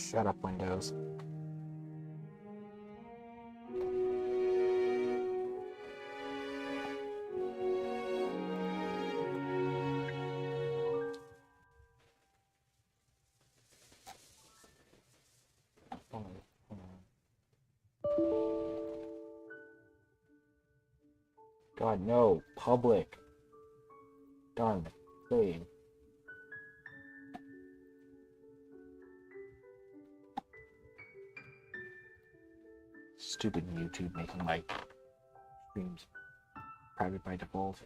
Shut up, Windows. God, no. Public. Done. Save. Stupid YouTube making my streams private by default.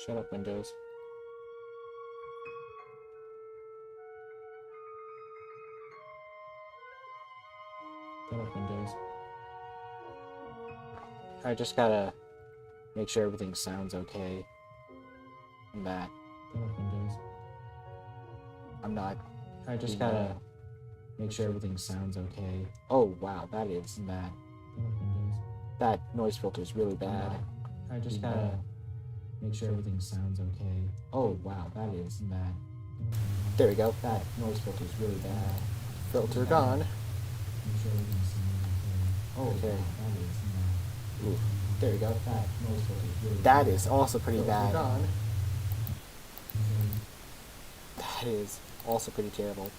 Shut up, Windows. Shut up, Windows. I just gotta make sure everything sounds okay. I'm that. Shut up, Windows. I'm not. I just gotta make sure everything sounds okay. Oh, wow, that is bad. That noise filter is really bad. I just gotta make sure everything sounds okay. Oh, wow, that is bad. There we go. That noise filter is really bad. Filter gone. Okay. Ooh, there we go. That is also pretty bad. That is also pretty terrible.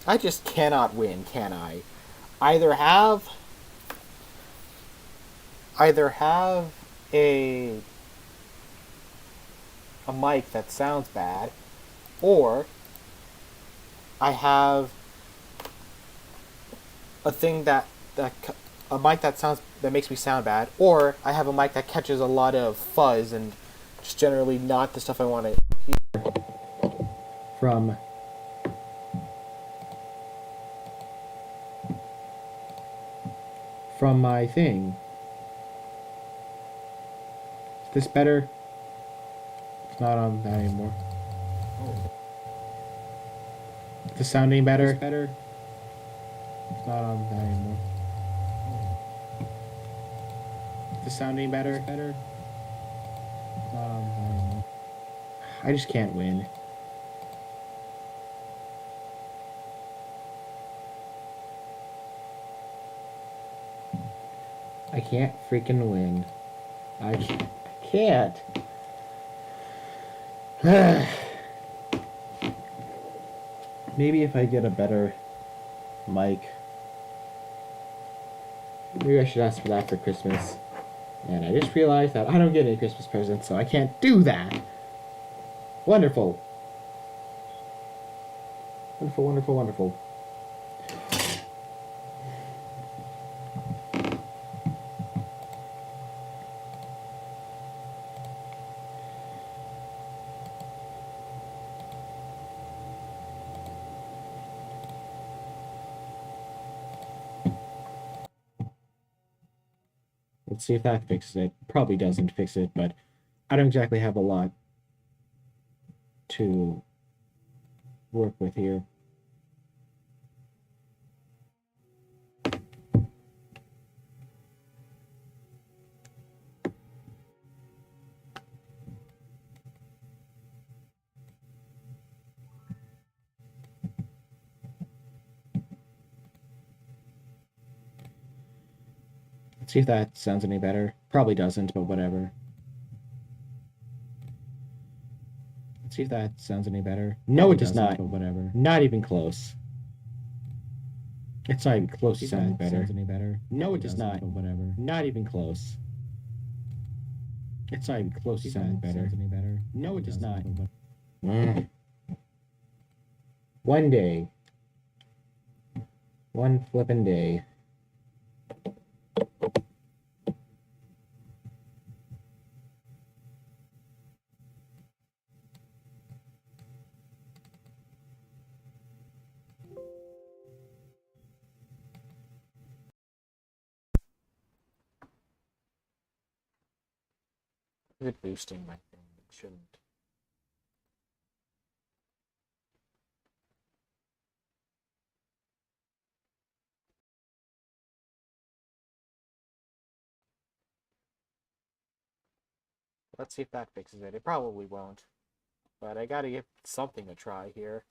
I just cannot win, can I? Either have a mic that sounds bad, or I have a thing that a mic that makes me sound bad, or I have a mic that catches a lot of fuzz and just generally not the stuff I want to hear from my thing. Is this better? It's not on that anymore. Is this sounding better? It's not on that anymore. Is this sounding better? It's not on that anymore. I just can't win. I can't freaking win. I can't. Maybe if I get a better mic. Maybe I should ask for that for Christmas. And I just realized that I don't get any Christmas presents, so I can't do that. Wonderful. Wonderful, wonderful, wonderful. Let's see if that fixes it. Probably doesn't fix it, but I don't exactly have a lot to work with here. Let's see if that sounds any better. Probably doesn't, but whatever. Let's see if that sounds any better. No, it does not, but whatever. Not even close. It's not even close to sounding better. Sounds any better. No, it does not, but whatever. Not even close. It's not even close to sounding better. Any better. No, it does not. One day. One flippin' day. Is it boosting my thing? It shouldn't. Let's see if that fixes it. It probably won't. But I gotta give something a try here.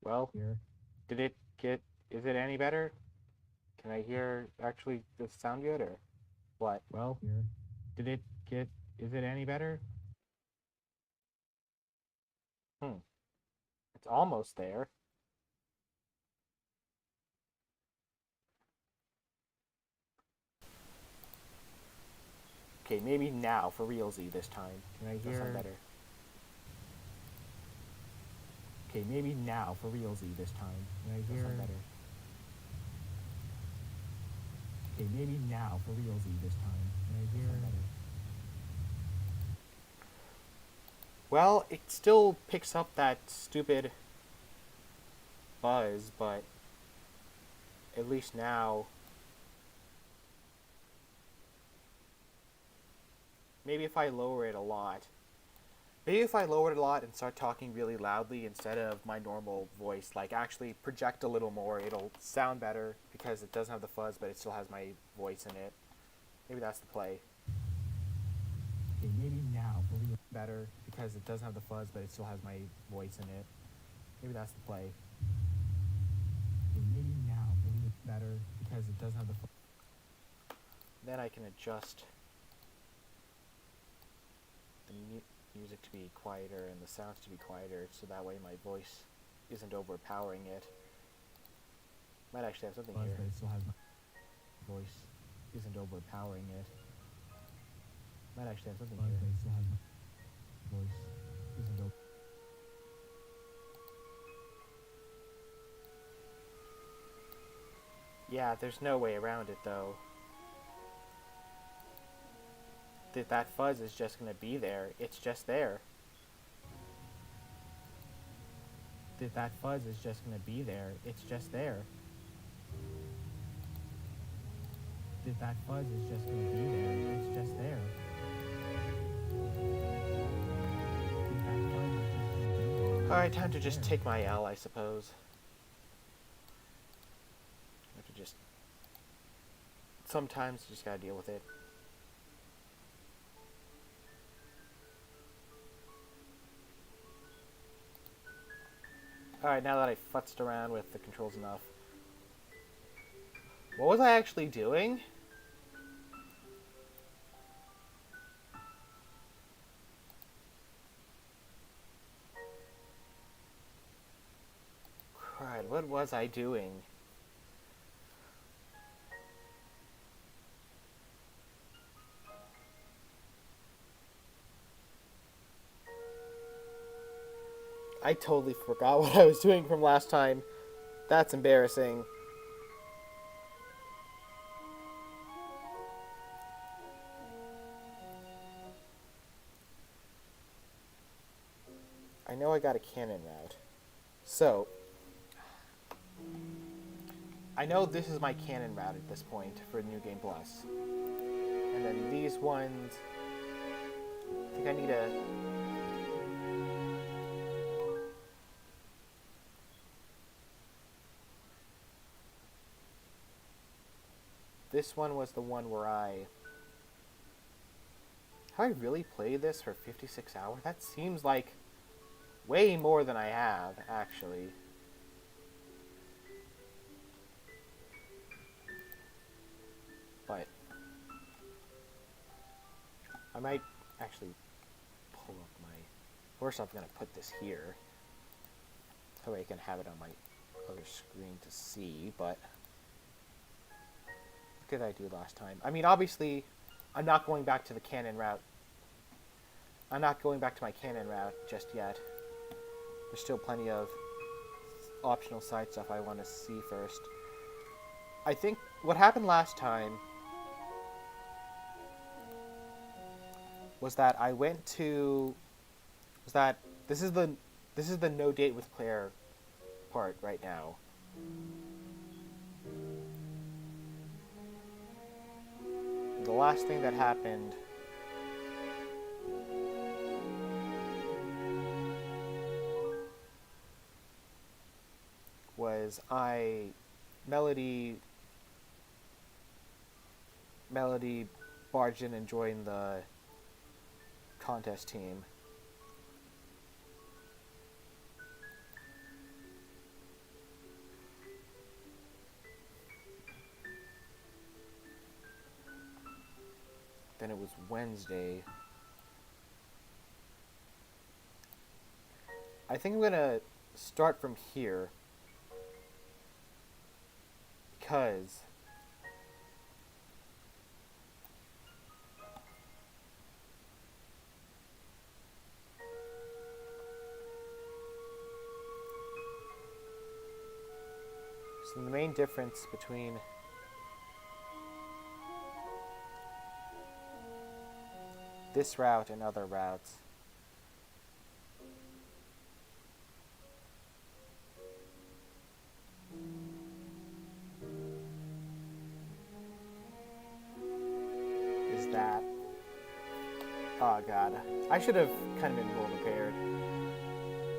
Well, did it get... Is it any better? Can I hear actually the sound good or what? Well, did it get... Is it any better? It's almost there. Okay, maybe now for realsy this time. Can I hear... Sound better? Okay, maybe now for realsy this time. Can I hear... Sound better? Okay, maybe now for realsy this time. Can I hear... Sound better? Well, it still picks up that stupid buzz, but at least now... Maybe if I lower it a lot. Maybe if I lower it a lot and start talking really loudly instead of my normal voice, like actually project a little more, it'll sound better because it doesn't have the fuzz, but it still has my voice in it. Maybe that's the play. Okay, maybe now for real better because it doesn't have the fuzz, but it still has my voice in it. Maybe that's the play. Okay, maybe now for real better because it doesn't have the fuzz. Then I can adjust the music to be quieter and the sounds to be quieter, so that way my voice isn't overpowering it. Might actually have something here. But it still has my voice isn't overpowering it. Might actually have something here. But it still has my voice isn't over... Yeah, there's no way around it though. That fuzz is just gonna be there. It's just there. That fuzz is just gonna be there. It's just there. That fuzz is just gonna be there. It's just there. Alright, time to just take my L, I suppose. I have to just... Sometimes you just gotta deal with it. Alright, now that I futzed around with the controls enough. What was I actually doing? Crud, what was I doing? I totally forgot what I was doing from last time. That's embarrassing. I know I got a cannon route. So, I know this is my cannon route at this point for New Game Plus. And then these ones... I think I need a... This one was the one where I... Have I really played this for 56 hours? That seems like way more than I have, actually. But I might actually pull up my... First I'm going to put this here. So I can have it on my other screen to see, but... What did I do last time? I mean, obviously, I'm not going back to the cannon route. I'm not going back to my cannon route just yet. There's still plenty of optional side stuff I want to see first. I think what happened last time was that I went to... This is the no date with Claire part right now. The last thing that happened because Melody barged in and joined the contest team. Then it was Wednesday. I think I'm gonna start from here because so the main difference between this route and other routes is that, oh god, I should have kind of been more prepared.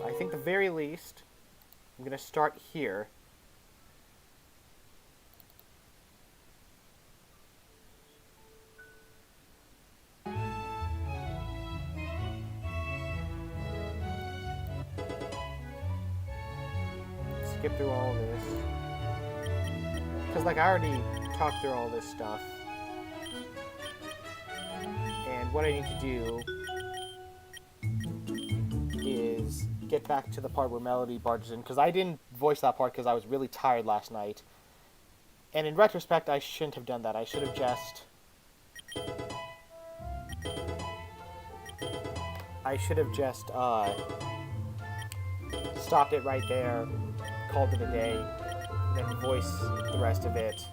I think the very least, I'm gonna start here. Skip through all this. Because, like, I already talked through all this stuff. And what I need to do is get back to the part where Melody barges in. Because I didn't voice that part because I was really tired last night. And in retrospect, I shouldn't have done that. I should have just... stopped it right there, called it a day, and then voice the rest of it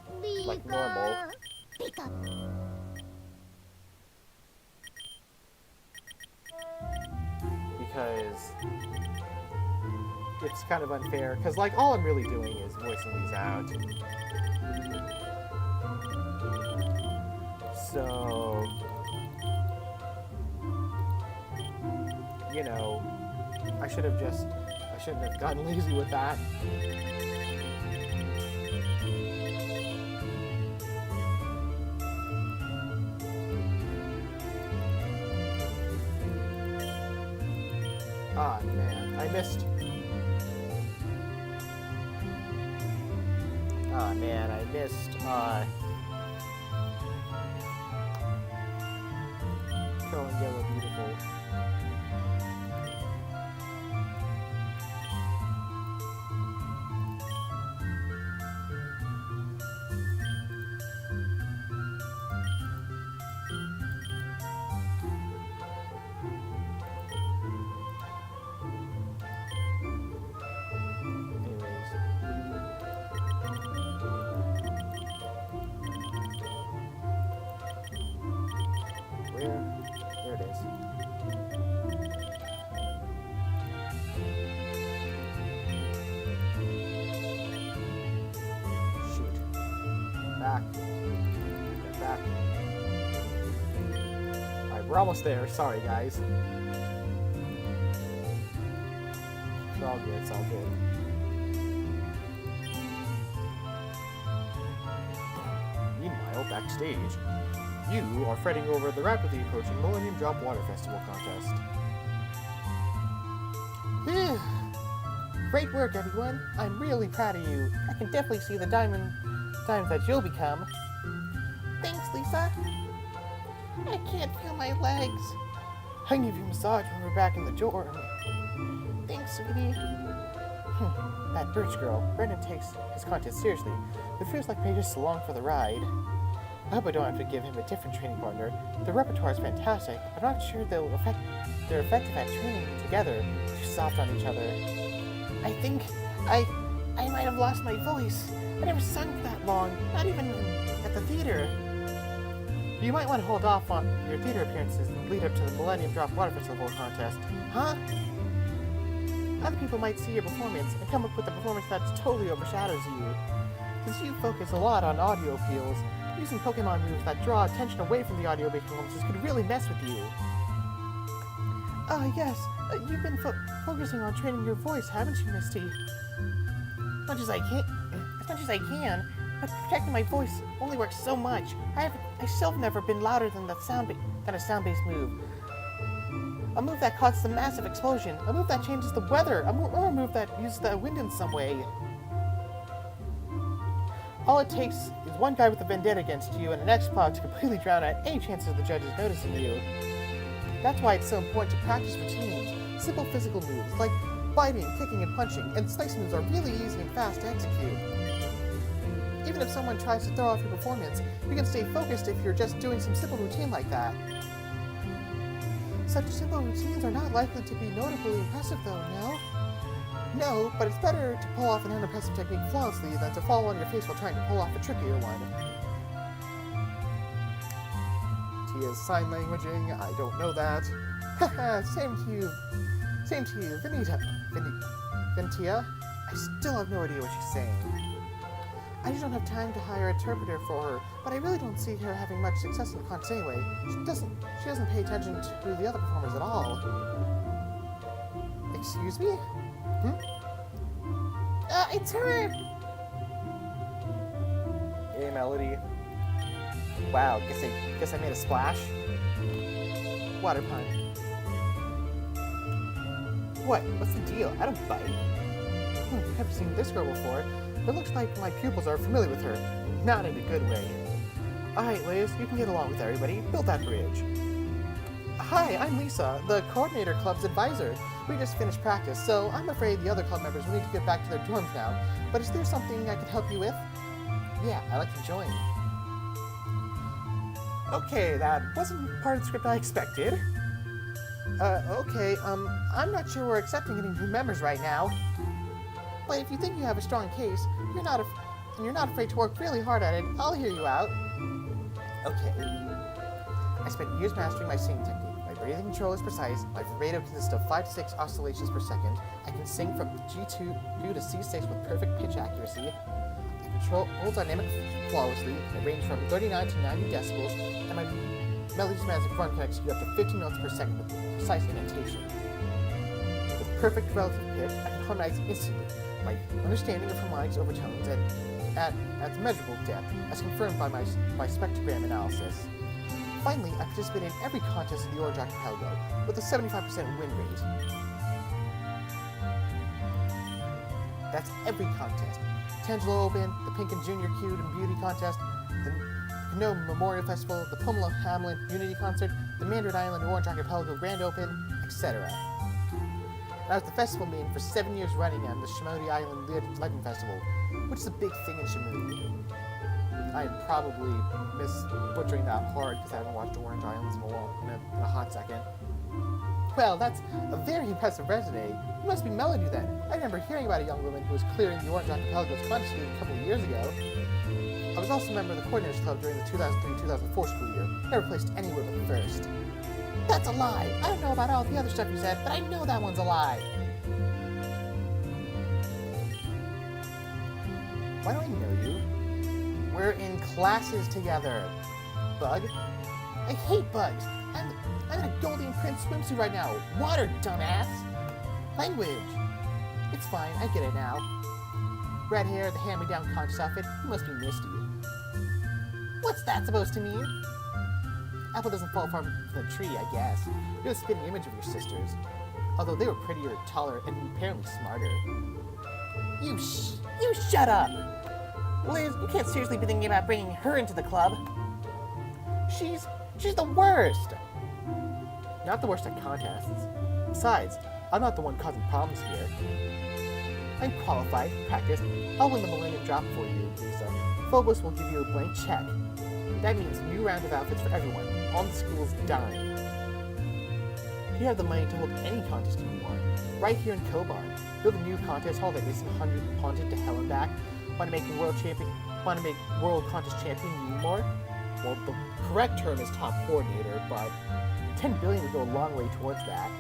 like normal. Because it's kind of unfair, because like all I'm really doing is voicing these out. So, you know, I shouldn't have gotten lazy with that. Ah, man, I missed. Pearl and Yellow Beautiful. There it is. Shoot. Back. Get back. Alright, we're almost there. Sorry, guys. It's all good. It's all good. Meanwhile, backstage, you are fretting over the rapidly approaching Millennium Drop Water Festival contest. Great work, everyone. I'm really proud of you. I can definitely see the diamonds that you'll become. Thanks, Lisa. I can't feel my legs. I can give you a massage when we're back in the dorm. Thanks, sweetie. That Birch girl. Brendan takes his contest seriously, but feels like they're just along for the ride. I hope I don't have to give him a different training partner. The repertoire is fantastic, but I'm not sure they're effective at training together, too soft on each other. I think I might have lost my voice. I never sung for that long, not even at the theater. You might want to hold off on your theater appearances and lead up to the Millennium Drop Water Festival contest. Huh? Other people might see your performance and come up with a performance that totally overshadows you. Since you focus a lot on audio appeals, using Pokemon moves that draw attention away from the audio-based performances could really mess with you. Yes. You've been focusing on training your voice, haven't you, Misty? much as I can, but protecting my voice only works so much. I still have never been louder than a sound-based move. A move that causes a massive explosion. A move that changes the weather. Or a move that uses the wind in some way. All it takes is one guy with a vendetta against you and an X-Cloud to completely drown out any chances of the judges noticing you. That's why it's so important to practice routines. Simple physical moves like biting, kicking, and punching, and slice moves are really easy and fast to execute. Even if someone tries to throw off your performance, you can stay focused if you're just doing some simple routine like that. Such simple routines are not likely to be notably impressive though, no? No, but it's better to pull off an unimpressive technique flawlessly than to fall on your face while trying to pull off a trickier one. Tia's sign languaging, I don't know that. Haha, same to you, Ventia. I still have no idea what she's saying. I just don't have time to hire an interpreter for her, but I really don't see her having much success in the contest anyway. She doesn't pay attention to the other performers at all. Excuse me? It's her! Hey, Melody. Wow, guess I made a splash. Water pun. What? What's the deal? I don't bite. Never seen this girl before. It looks like my pupils are familiar with her. Not in a good way. Alright, Liz, you can get along with everybody. Build that bridge. Hi, I'm Lisa, the coordinator club's advisor. We just finished practice, so I'm afraid the other club members will need to get back to their dorms now. But is there something I could help you with? Yeah, I'd like to join. Okay, that wasn't part of the script I expected. Okay, I'm not sure we're accepting any new members right now. But if you think you have a strong case, and you're not afraid to work really hard at it, I'll hear you out. Okay. I spent years mastering my singing technique. My breathing control is precise. My vibrato consists of 5 to 6 oscillations per second. I can sing from G2 to C6 with perfect pitch accuracy. I control dynamic flawlessly. I range from 39 to 90 decibels, and my melody's magic run can execute up to 15 notes per second with precise indentation. With perfect relative pitch, I can harmonize instantly. My understanding of harmonics overtones at measurable depth, as confirmed by my spectrogram analysis. Finally, I participate in every contest in the Orange Archipelago, with a 75% win rate. That's every contest. Tangelo Open, the Pink and Junior Cute and Beauty Contest, the Canoe Memorial Festival, the Pomelo Hamlin Unity Concert, the Mandarin Island Orange Archipelago Grand Open, etc. I was the festival maiden for 7 years running on the Shimodi Island Legend Festival, which is a big thing in Shimodi. I am probably butchering that hard because I haven't watched Orange Islands in a hot second. Well, that's a very impressive resume. You must be Melody then. I remember hearing about a young woman who was clearing the Orange Archipelago's contest a couple of years ago. I was also a member of the Coordinators Club during the 2003-2004 school year. Never placed anywhere but first. That's a lie! I don't know about all the other stuff you said, but I know that one's a lie! Why do I know you? We're in classes together. Bug? I hate bugs! I'm in a Golden Prince swimsuit right now! Water, dumbass! Language! It's fine, I get it now. Red hair, the hand-me-down conscious outfit, you must be Misty. What's that supposed to mean? Apple doesn't fall far from the tree, I guess. You're the spitting image of your sisters. Although they were prettier, taller, and apparently smarter. You shut up! Liz, you can't seriously be thinking about bringing her into the club. She's the worst! Not the worst at contests. Besides, I'm not the one causing problems here. I'm qualified, practiced. I'll win the Millennium Drop for you, Lisa. Phobos will give you a blank check. That means a new round of outfits for everyone, on the school's dime. You have the money to hold any contest you want, right here in Kobar. Build a new contest hall that makes 100 haunted to hell and back. Want to make world contest champion need more? Well, the correct term is top coordinator, but 10 billion would go a long way towards that.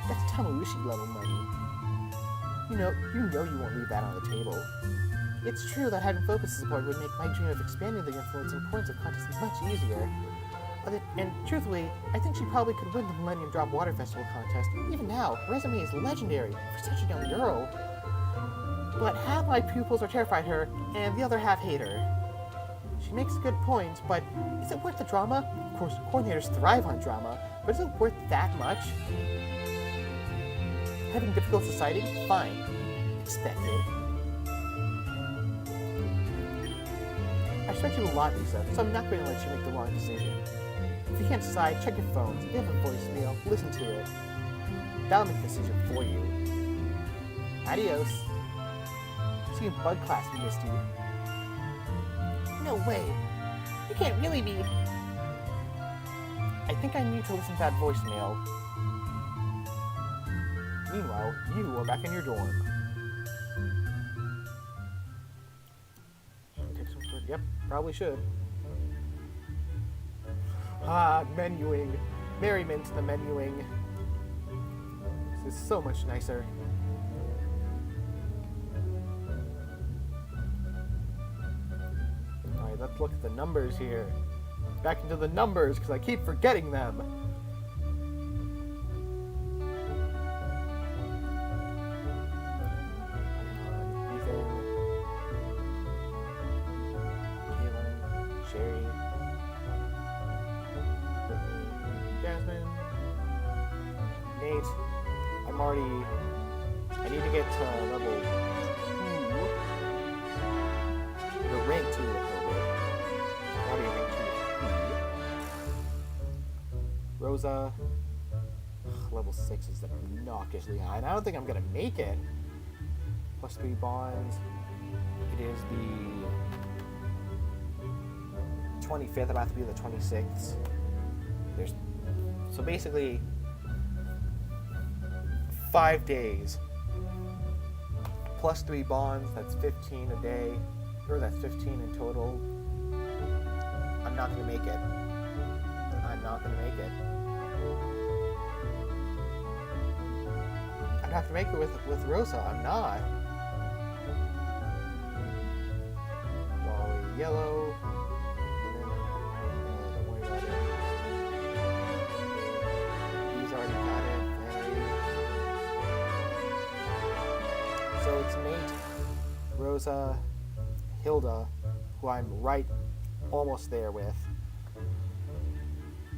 That's Tamarushi level money. You know you won't leave that on the table. It's true that having focus support would make my dream of expanding the influence and importance of contests much easier. And truthfully, I think she probably could win the Millennium Drop Water Festival contest. Even now, her resume is legendary for such a young girl. But half my pupils are terrified her, and the other half hate her. She makes good points, but is it worth the drama? Of course, coordinators thrive on drama, but is it worth that much? Having difficult deciding? Fine. Expected. I respect you a lot, Lisa, so I'm not going to let you make the wrong decision. If you can't decide, check your phones. If you have a voicemail, listen to it. That'll make the decision for you. Adios. See you in bug class, Misty. No way. You can't really be... I think I need to listen to that voicemail. Meanwhile, you are back in your dorm. Yep, probably should. Ah, menuing. Merriment the menuing. This is so much nicer. Alright, let's look at the numbers here. Back into the numbers, because I keep forgetting them. I need to get to level 2. The rank 2 with Hilbert. Already rank 2 with Rosa. Level 6 is obnoxiously high, and I don't think I'm gonna make it. Plus 3 bonds. It is the 25th, about to be the 26th. So basically 5 days, plus 3 bonds, that's 15 a day, or that's 15 in total. I'm not going to make it. I'm not going to make it. I'd have to make it with Rosa. I'm not. Wally yellow. Don't worry about it. He's already got it. So it's Nate, Rosa, Hilda, who I'm right almost there with.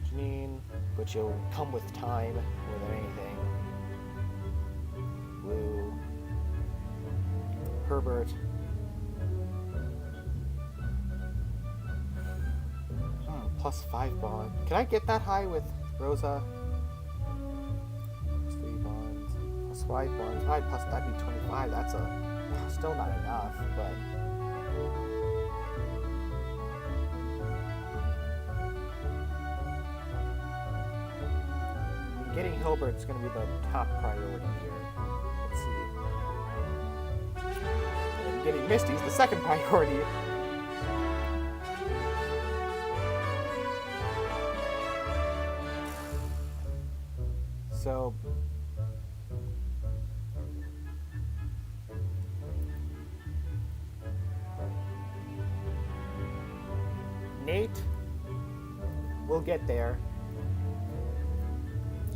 Janine, but she'll come with time more than anything. Blue. Herbert. Plus 5 bond. Can I get that high with Rosa? Plus 3 bonds. Plus 5 bonds. 5 plus that'd be 25. That's still not enough, but. Getting Hilbert's going to be the top priority here. Let's see. And getting Misty's the second priority. So. Nate will get there.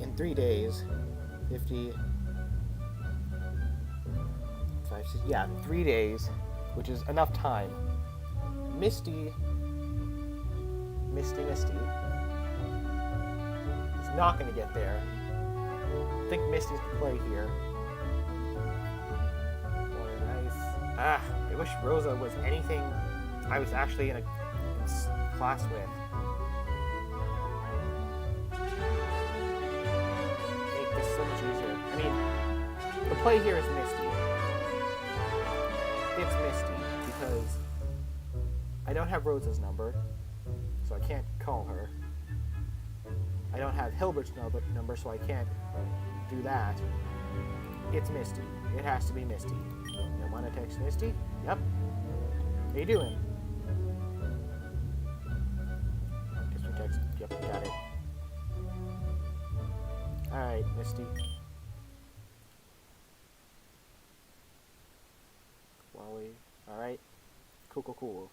In 3 days, 50, 5, 6, yeah, 3 days, which is enough time. Misty is not going to get there. I think Misty's the play here. Oh, nice. I wish Rosa was anything I was actually in class with. So much easier. I mean, the play here is Misty. It's Misty because I don't have Rosa's number, so I can't call her. I don't have Hilbert's number, so I can't do that. It's Misty. It has to be Misty. You want to text Misty? Yep. How you doing? Just me text. Yep, got it. Alright, Misty. Wally. Alright. Cool.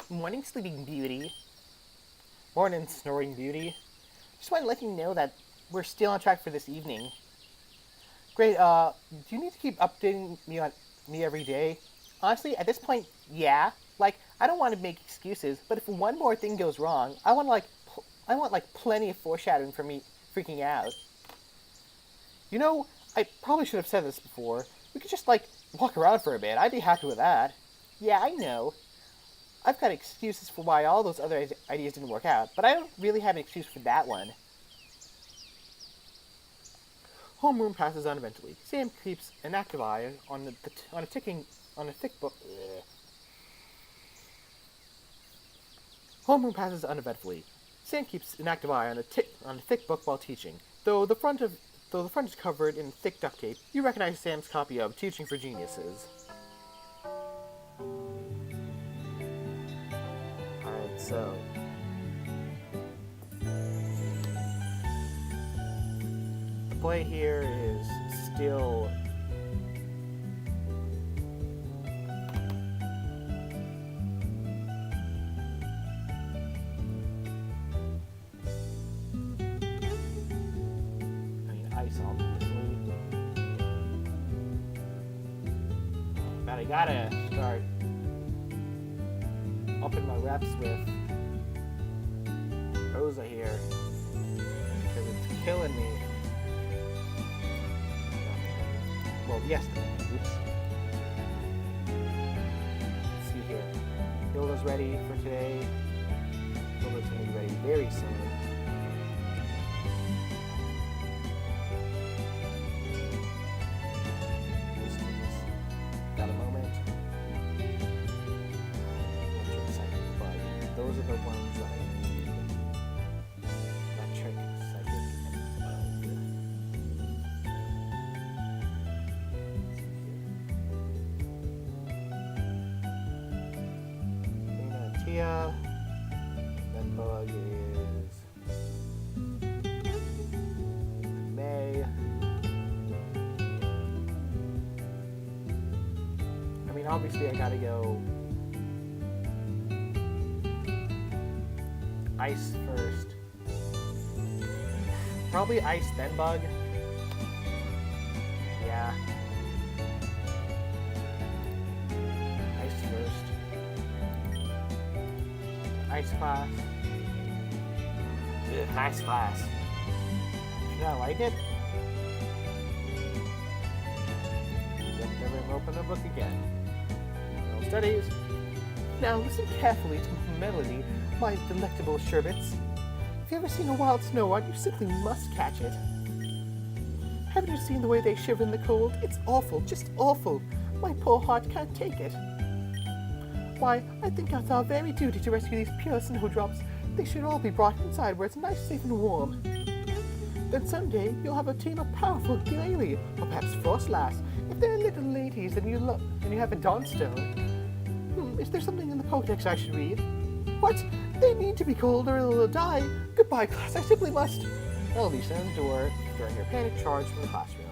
Morning, Sleeping Beauty. Morning, Snoring Beauty. Just wanted to let you know that we're still on track for this evening. Great, do you need to keep updating me every day? Honestly, at this point, yeah. Like, I don't want to make excuses, but if one more thing goes wrong, I want plenty of foreshadowing for me freaking out. You know, I probably should have said this before. We could just, walk around for a bit. I'd be happy with that. Yeah, I know. I've got excuses for why all those other ideas didn't work out, but I don't really have an excuse for that one. Homeroom passes uneventfully. Sam keeps an active eye on a thick book. Homeroom passes uneventfully. Sam keeps an active eye on a thick book while teaching. Though the front is covered in thick duct tape, you recognize Sam's copy of Teaching for Geniuses. Alright, so the play here is still ice, obviously. But I gotta start upping my reps with Rosa here because it's killing me. Well, yes. Oops. Let's see here. Hilda's ready for today. Hilda's gonna be ready very soon. Got a moment. Not sure psychic, but those are the ones that I need. Electric, psychic, and bug. Lena and Tia. Then bug is May. I mean, obviously I gotta go ice first. Probably ice then bug. Yeah. Ice first. Ice class. Ugh, nice class. Should I like it? Yep, never open the book again. No studies. Now listen carefully to my melody, my delectable sherbets. If you ever seen a wild snow one, you simply must catch it. Haven't you seen the way they shiver in the cold? It's awful, just awful. My poor heart can't take it. Why, I think it's our very duty to rescue these pure snowdrops. They should all be brought inside where it's nice, safe, and warm. Then someday you'll have a team of powerful Glalie, or perhaps Frostlass. If they're little ladies and you have a Dawnstone. Is there something in the Pokedex I should read? What? They need to be cold or they'll die. Goodbye, class. I simply must. Elodie slammed the door during her panic charge from the classroom.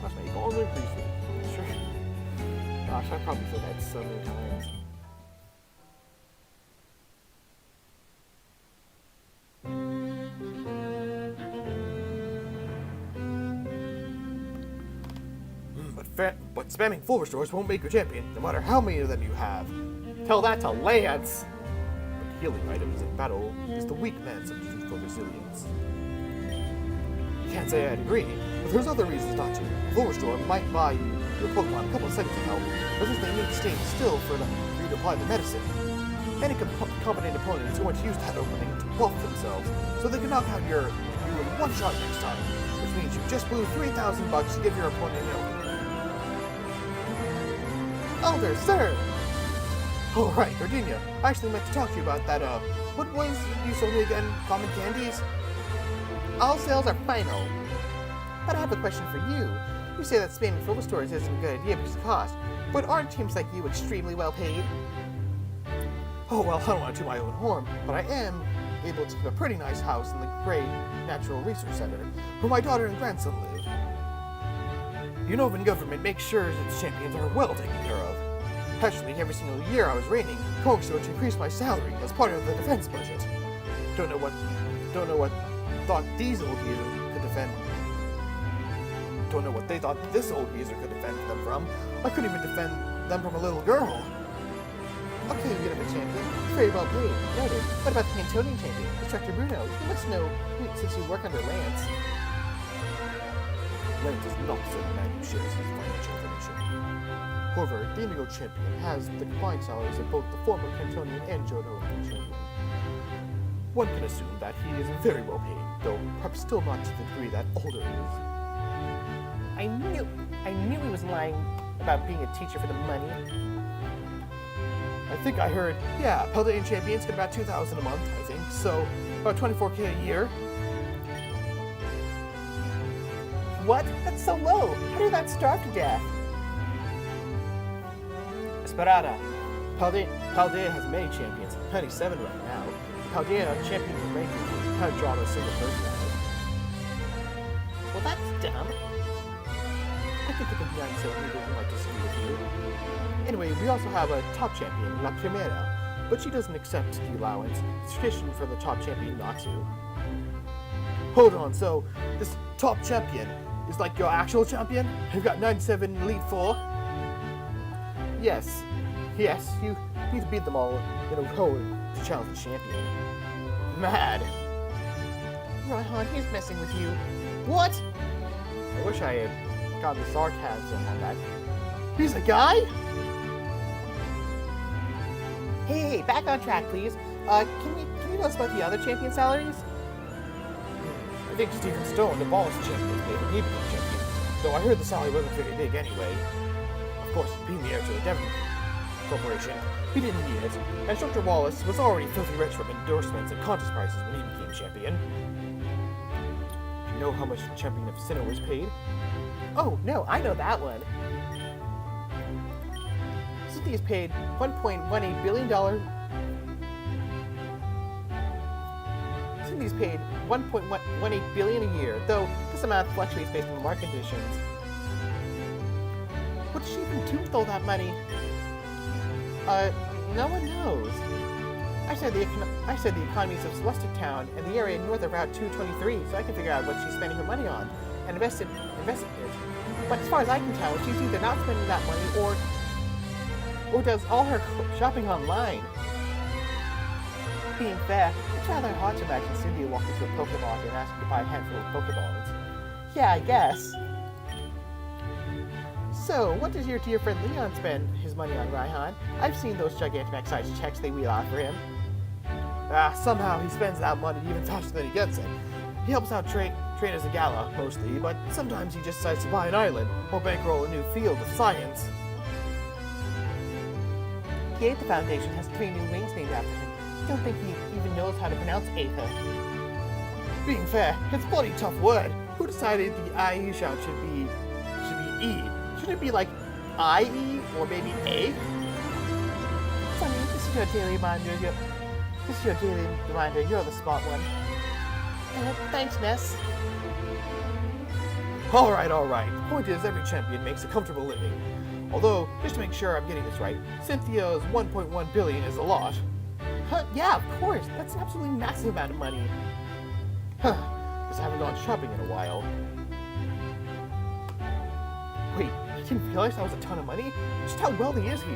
Must make all the briefly. Sure. Gosh, I probably said that so many times. But spamming full restores won't make you champion, no matter how many of them you have. Tell that to Lance! But healing items in battle is the weak man's substitute for resilience. Can't say I'd agree, but there's other reasons not to. Full restore might buy you your Pokemon a couple of seconds of help, but since they need to stay still for you to apply the medicine. Any competent opponent is going to use that opening to buff themselves, so they can knock out you in one shot next time, which means you just blew $3,000 to give your opponent an opening. Oh, there, sir! Oh, right, Gardenia. I actually meant to talk to you about that, what was you sold me again? Common candies? All sales are final. But I have a question for you. You say that spamming full stores isn't a good idea because of cost, but aren't teams like you extremely well paid? Oh, well, I don't want to toot my own horn, but I am able to keep a pretty nice house in the great Natural Resource Center, where my daughter and grandson live. The Unovan government makes sure its champions are well taken care of. Actually, every single year I was reigning, going so to increase my salary as part of the defense budget. Don't know what don't know what thought these old geezers could defend. Don't know what they thought this old geezer could defend them from. I couldn't even defend them from a little girl. Okay, Universe Champion. Very well played. Noted. What about the Cantonian Champion, Instructor Bruno? You must know, since you work under Lance. Lance is not the man who shares his financial information. However, the Indigo Champion has the combined salaries of both the former Cantonian and Johto Champion. One can assume that he is very well paid, though perhaps still not to the degree that Alder is. I knew he was lying about being a teacher for the money. I think I heard, yeah, Paldean Champions get about $2,000 a month, I think, so about $24K a year. What? That's so low! How did that starve to death? Esperada. Paldea has many champions, 97 right now. Paldea champion for ranking team, kind of drawn a single person out. Well, that's dumb. I can think of 97 people who might disagree with you. Anyway, we also have a top champion, La Primera, but she doesn't accept the allowance. It's tradition for the top champion not to. Hold on, so this top champion is like your actual champion? You've got 97 Elite 4? Yes, you need to beat them all in a row to challenge the champion. Mad. Raihan, he's messing with you. What? I wish I had gotten the sarcasm on that. He's a guy? Hey, back on track, please. Can you tell us about the other champion salaries? I think Stephen Stone abolished the champions pay when he became champion, though I heard the salary wasn't very big anyway. Of course, being the heir to the Devon Corporation, he didn't need it, and Instructor Wallace was already filthy rich from endorsements and contest prizes when he became champion. Do you know how much the champion of Sinnoh was paid? Oh, no, I know that one. Cynthia is paid $1.18 billion. Cindy's paid $1.18 billion a year, though this amount fluctuates based on market conditions. What does she even do with all that money? No one knows. I said the economies of Celestic Town and the area north of Route 223, so I can figure out what she's spending her money on and invest it. But as far as I can tell, she's either not spending that money or does all her shopping online. Being fair, it's rather hard to imagine Cindy walk into a Pokemon and ask to buy a handful of Pokeballs. Yeah, I guess. So, what does your dear friend Leon spend his money on, Raihan? I've seen those Gigantamax-sized checks they wheel out for him. Somehow he spends that money even faster than he gets it. He helps out trainers at Gala, mostly, but sometimes he just decides to buy an island or bankroll a new field of science. The Aether Foundation has 3 new wings named after him. I don't think he even knows how to pronounce Aether. Being fair, it's a bloody tough word. Who decided the IE shout should be E? Should it be like IE or maybe A? Sonny, this is your daily reminder. You're the smart one. Thanks, Ness. Alright. The point is, every champion makes a comfortable living. Although, just to make sure I'm getting this right, Cynthia's $1.1 billion is a lot. Yeah, of course. That's an absolutely massive amount of money. Because I haven't gone shopping in a while. Wait, you didn't realize that was a ton of money? Just how wealthy is he?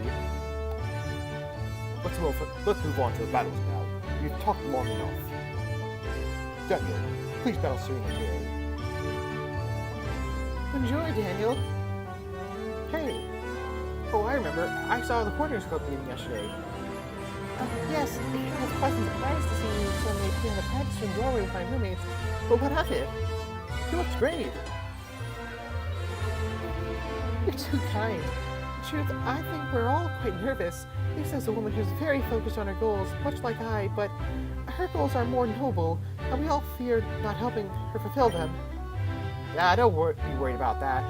Let's move on to the battles now. You've talked long enough. Daniel, please battle Serena today. Enjoy, Daniel. Hey. Oh, I remember. I saw the Quarters Club meeting yesterday. Yes, it was quite a surprise to see you suddenly appear in the practice room doorway with my roommates. But what of it? You looked great. You're too kind. In truth, I think we're all quite nervous. Lisa's a woman who's very focused on her goals, much like I, but her goals are more noble, and we all fear not helping her fulfill them. Don't be worried about that.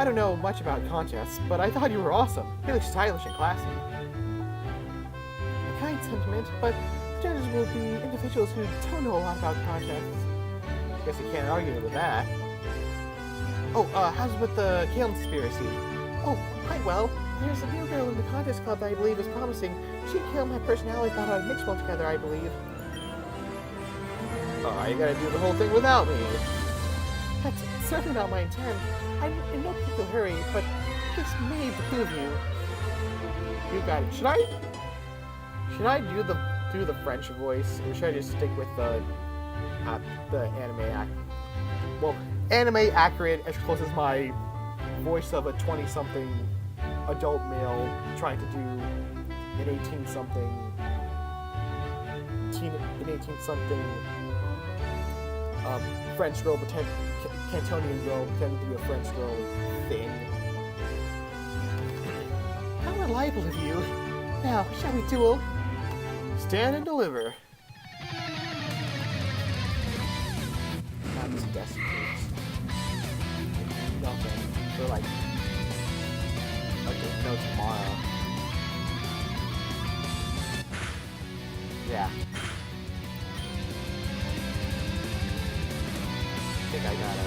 I don't know much about contests, but I thought you were awesome. Really stylish and classy. A kind sentiment, but the judges will be individuals who don't know a lot about contests. Guess I can't argue with that. Oh, how's with the Kale conspiracy? Oh, quite well. There's a new girl in the contest club that I believe is promising. She and Kale have personalities that ought to mix well together, I believe. Oh, you gotta do the whole thing without me. That's certainly not my intent. I'm in no particular hurry, but this may behoove you. You got it. Should I do the French voice, or should I just stick with the anime accurate as close as my voice of a 20-something adult male trying to do an 18-something French girl Cantonian girl pretending to be a French girl thing. How reliable of you. Now, shall we duel? Stand and deliver. Not just destinies. Nothing. They're like there's no tomorrow. Yeah. I think I gotta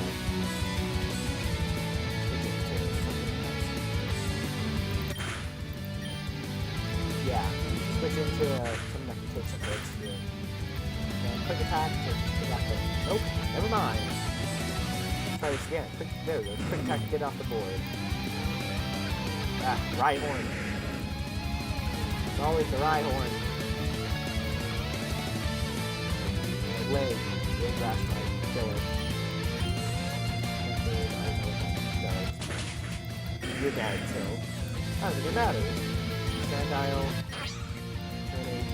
switch into something that can take some hits here. And quick attack to get off the... Nope, never mind. Let's try this again. There we go. Quick attack to get off the board. Ah, Rhyhorn. It's always the Rhyhorn. Leg. Leg grass type. Killer. You're dead, so... How does it matter? Sandile.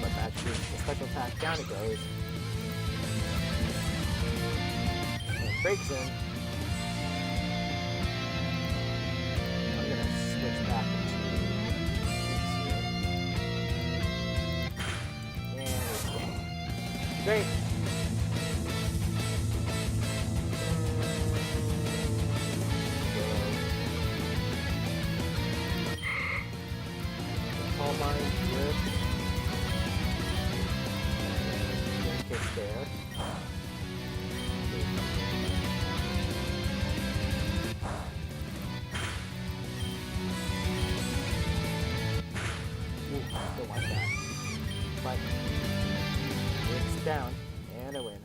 But that's the special attack. Down it goes. And it breaks in. I'm gonna switch back into here. And great. All mine with there. Ooh, don't like that. But it's down, and I win.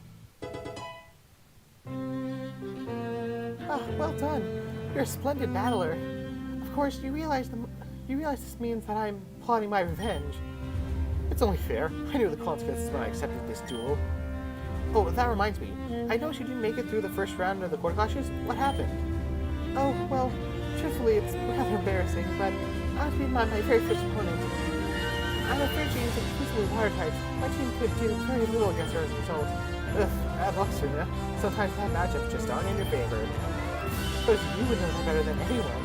Ah, well done. You're a splendid battler. Of course, you realize this means that I'm plotting my revenge. It's only fair. I knew the consequences when I accepted this duel. Oh, that reminds me. I noticed you didn't make it through the first round of the quarter clashes. What happened? Oh, well, truthfully, it's rather embarrassing, but I have to be my very first opponent. I'm afraid she used exclusively water types. My team could do very little against her as a result. Ugh, bad luck, Serena. Sometimes bad matchups just aren't in your favor. Suppose you would know that better than anyone.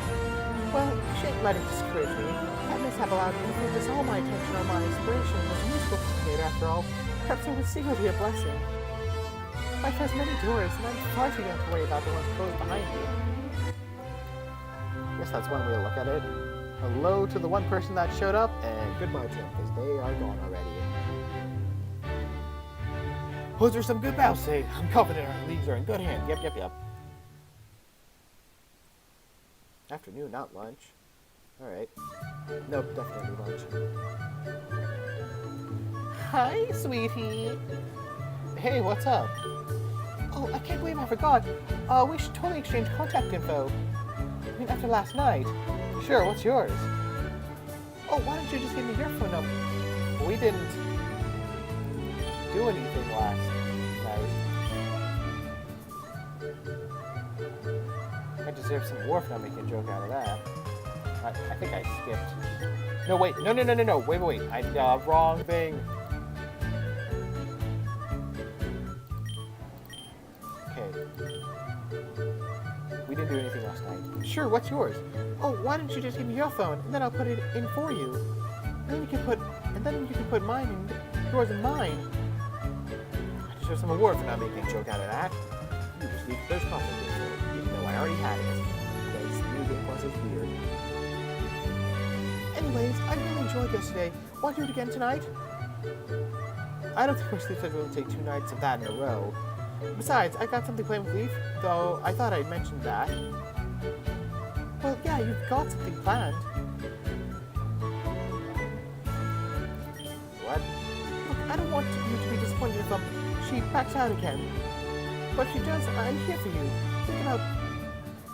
Well, you shouldn't let it discourage me. That mishap allowed me to focus all my attention on my inspiration as a musical coordinator after all. Perhaps it was secretly a blessing. Life has many doors, and I'm far too young to worry about the ones closed behind me. I guess that's one way to look at it. Hello to the one person that showed up, and goodbye to them, because they are gone already. Those are some good battles today. I'm confident our leagues are in good hands. Yep. Afternoon, not lunch. Alright. Nope, definitely lunch. Hi, sweetie. Hey, what's up? Oh, I can't believe I forgot. We should totally exchange contact info. I mean, after last night. Sure, what's yours? Oh, why don't you just give me your phone number? We didn't do anything last night. I deserve some war for not making a joke out of that. I think I skipped. No, wait. No. Wait. Wrong thing. We didn't do anything last night. Sure, what's yours? Oh, why don't you just give me your phone, and then I'll put it in for you. And then you can put mine in yours and mine. I deserve some award for not making a joke out of that. You just leave those problems even though I already had it. Because new game plus is weird. Anyways, I really enjoyed yesterday. Want to do it again tonight? I don't think my sleep schedule will take 2 nights of that in a row. Besides, I got something planned with Leaf, though I thought I'd mentioned that. Well, yeah, you've got something planned. What? Look, I don't want you to be disappointed if she backs out again. But if she does, I'm here for you.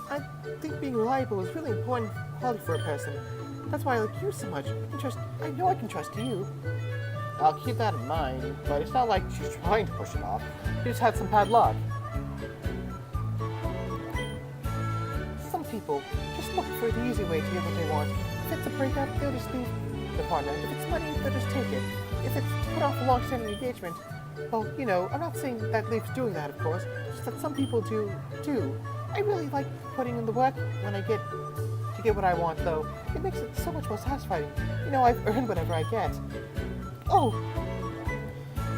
I think being reliable is really important quality for a person. That's why I like you so much. I know I can trust you. I'll keep that in mind, but it's not like she's trying to push it off. She just had some bad luck. Some people just look for the easy way to get what they want. If it's a breakup, they'll just leave the partner. If it's money, they'll just take it. If it's to put off a long-standing engagement, well, you know, I'm not saying that Leaf's doing that, of course, just that some people do. I really like putting in the work when I get what I want, though. It makes it so much more satisfying. You know, I've earned whatever I get. Oh!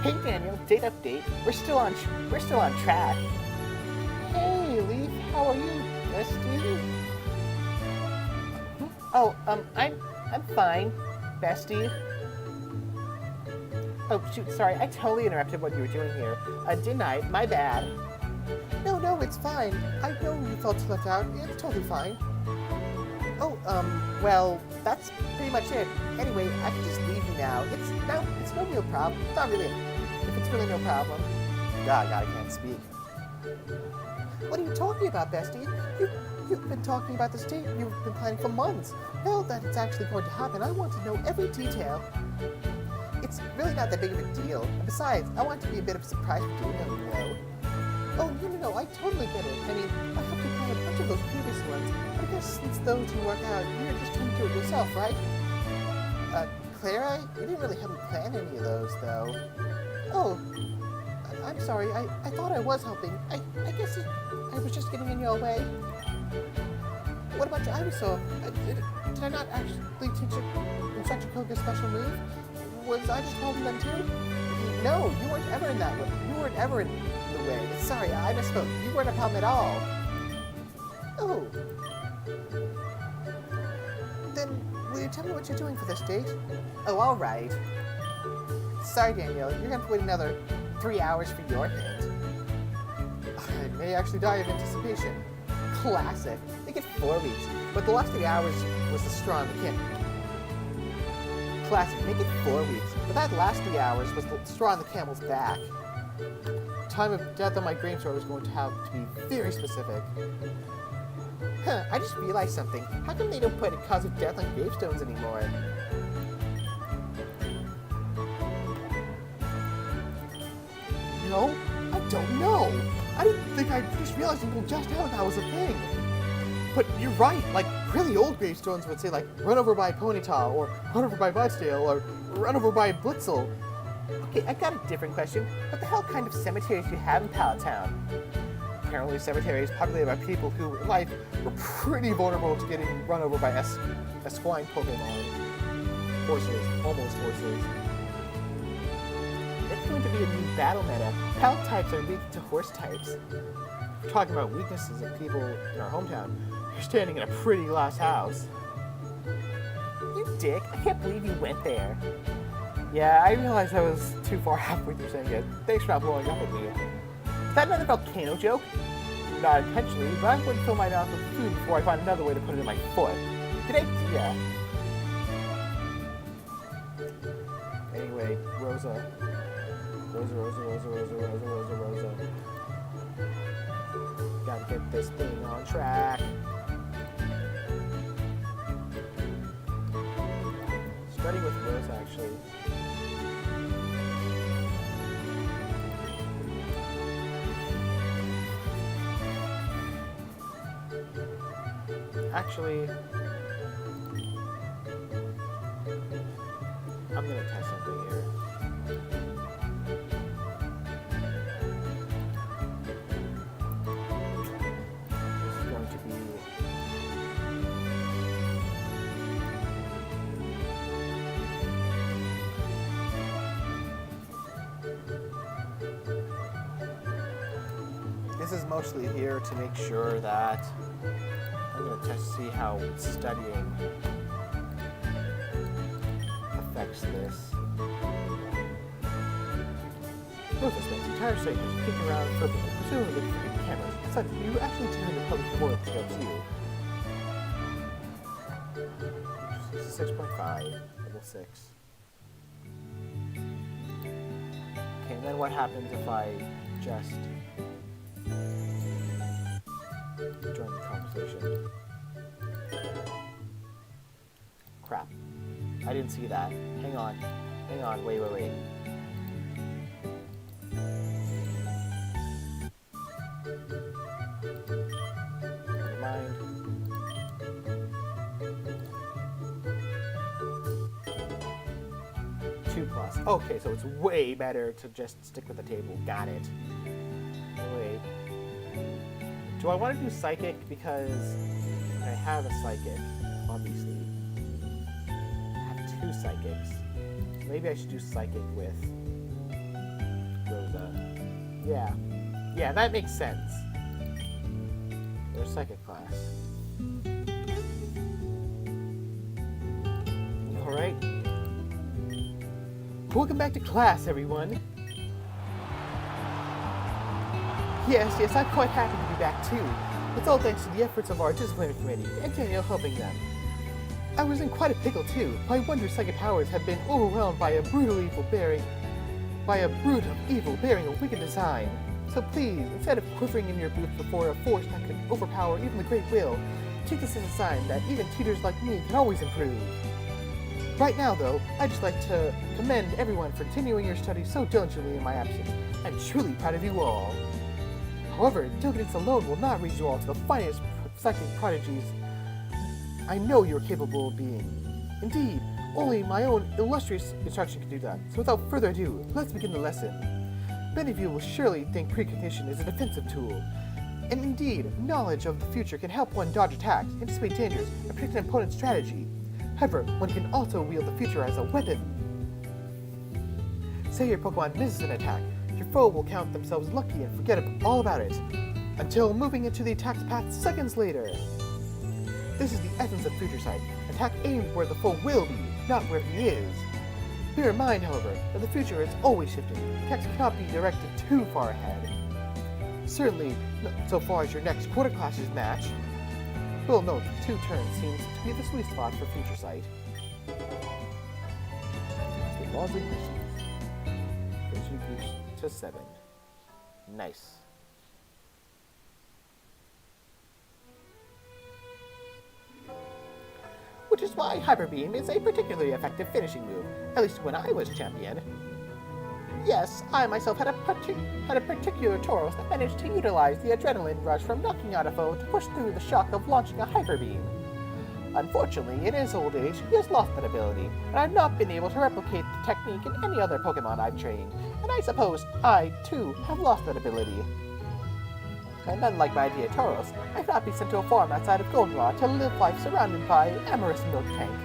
Hey Daniel, date update. We're still on track. Hey Leaf, how are you, bestie? Oh, I'm fine, bestie. Oh shoot, sorry, I totally interrupted what you were doing here. Didn't I? My bad. No, it's fine. I know you felt left out. It's totally fine. Oh, well, that's pretty much it. Anyway, I can just leave you now. It's no real problem. It's not really. If it's really no problem. God, I can't speak. What are you talking about, bestie? You've been talking about this date. You've been planning for months. Now that it's actually going to happen, I want to know every detail. It's really not that big of a deal. And besides, I want it to be a bit of a surprise for you, you know. Oh, no, I totally get it. I mean, I helped you plan a bunch of those previous ones. But I guess since those didn't work out, you're just trying to do it yourself, right? Clara, you didn't really help me plan any of those, though. Oh, I'm sorry. I thought I was helping. I guess I was just getting in your way. What about your Ivysaur? Did I not actually teach Instructor Koga's special move? Was I just holding them too? No, you weren't ever in that way. You weren't ever in the way. Sorry, I misspoke. You weren't a problem at all. Oh. Then, will you tell me what you're doing for this date? Oh, all right. Sorry, Danielle. You're going to have to wait another 3 hours for your hint. I may actually die of anticipation. Classic. They get 4 weeks, but the last 3 hours was the straw in the can. Classic. Make it 4 weeks, but that last 3 hours was the straw on the camel's back. Time of death on my gravestone was going to have to be very specific. Huh, I just realized something. How come they don't put a cause of death on gravestones anymore? No, I don't know. I didn't think I just realized until just now that was a thing. But you're right, like, really old gravestones would say, like, run over by Ponyta, or run over by Budsdale, or run over by Blitzel. Okay, I got a different question. What the hell kind of cemeteries do you have in Pallet Town? Apparently cemeteries populated by people who, in life, were pretty vulnerable to getting run over by equine Pokemon. Horses. Almost horses. It's going to be a new battle meta. Pallet types are weak to horse types. We're talking about weaknesses of people in our hometown. You're standing in a pretty glass house. You dick. I can't believe you went there. Yeah, I realized I was too far halfway through saying it. Thanks for not blowing up at me. Is that another volcano joke? Not intentionally, but I'm going to fill my mouth with food before I find another way to put it in my foot. Good idea. Anyway, Rosa. Rosa. Gotta get this thing on track. Starting with Rosa, actually. Actually, I'm gonna test something here. This is going to be this is mostly here to make sure that I'm going to test to see how studying affects this. Rosa spends the entire segment kicking around flipping, presumably looking for hidden cameras. As such, you actually turn the public world to go to you. 6.5, level 6. And then what happens if I just join the conversation? Crap. I didn't see that. Hang on. Hang on. Wait. Never mind. Two plus. Okay, so it's way better to just stick with the table. Got it. Wait. Do I want to do psychic? Because I have a psychic, obviously. I have two psychics. Maybe I should do psychic with Rosa. Yeah, that makes sense. There's psychic class. Alright. Welcome back to class, everyone. Yes, I'm quite happy to be back too. It's all thanks to the efforts of our disciplinary committee and Danielle helping them. I was in quite a pickle too. My wonder psychic powers have been overwhelmed by a brute of evil bearing a wicked design. So please, instead of quivering in your boots before a force that could overpower even the great will, take this as a sign that even tutors like me can always improve. Right now, though, I'd just like to commend everyone for continuing your studies so diligently in my absence. I'm truly proud of you all. However, diligence alone will not raise you all to the finest psychic prodigies I know you are capable of being. Indeed, only my own illustrious instruction can do that. So without further ado, let's begin the lesson. Many of you will surely think precognition is a defensive tool. And indeed, knowledge of the future can help one dodge attacks, anticipate dangers, and predict an opponent's strategy. However, one can also wield the future as a weapon. Say your Pokemon misses an attack, your foe will count themselves lucky and forget all about it, until moving into the attack's path seconds later. This is the essence of Future Sight. Attack aimed where the foe will be, not where he is. Bear in mind, however, that the future is always shifting. Attacks cannot be directed too far ahead. Certainly, not so far as your next quarter classes match. We'll note that 2 turns seems to be the sweet spot for Future Sight. Laws and missions. Contributes to 7. Nice. Which is why Hyper Beam is a particularly effective finishing move, at least when I was champion. Yes, I myself had a particular Tauros that managed to utilize the adrenaline rush from knocking out a foe to push through the shock of launching a Hyper Beam. Unfortunately, in his old age, he has lost that ability, and I've not been able to replicate the technique in any other Pokemon I've trained, and I suppose I, too, have lost that ability. And unlike my dear Tauros, I cannot be sent to a farm outside of Goldenrod to live life surrounded by an amorous milk tank.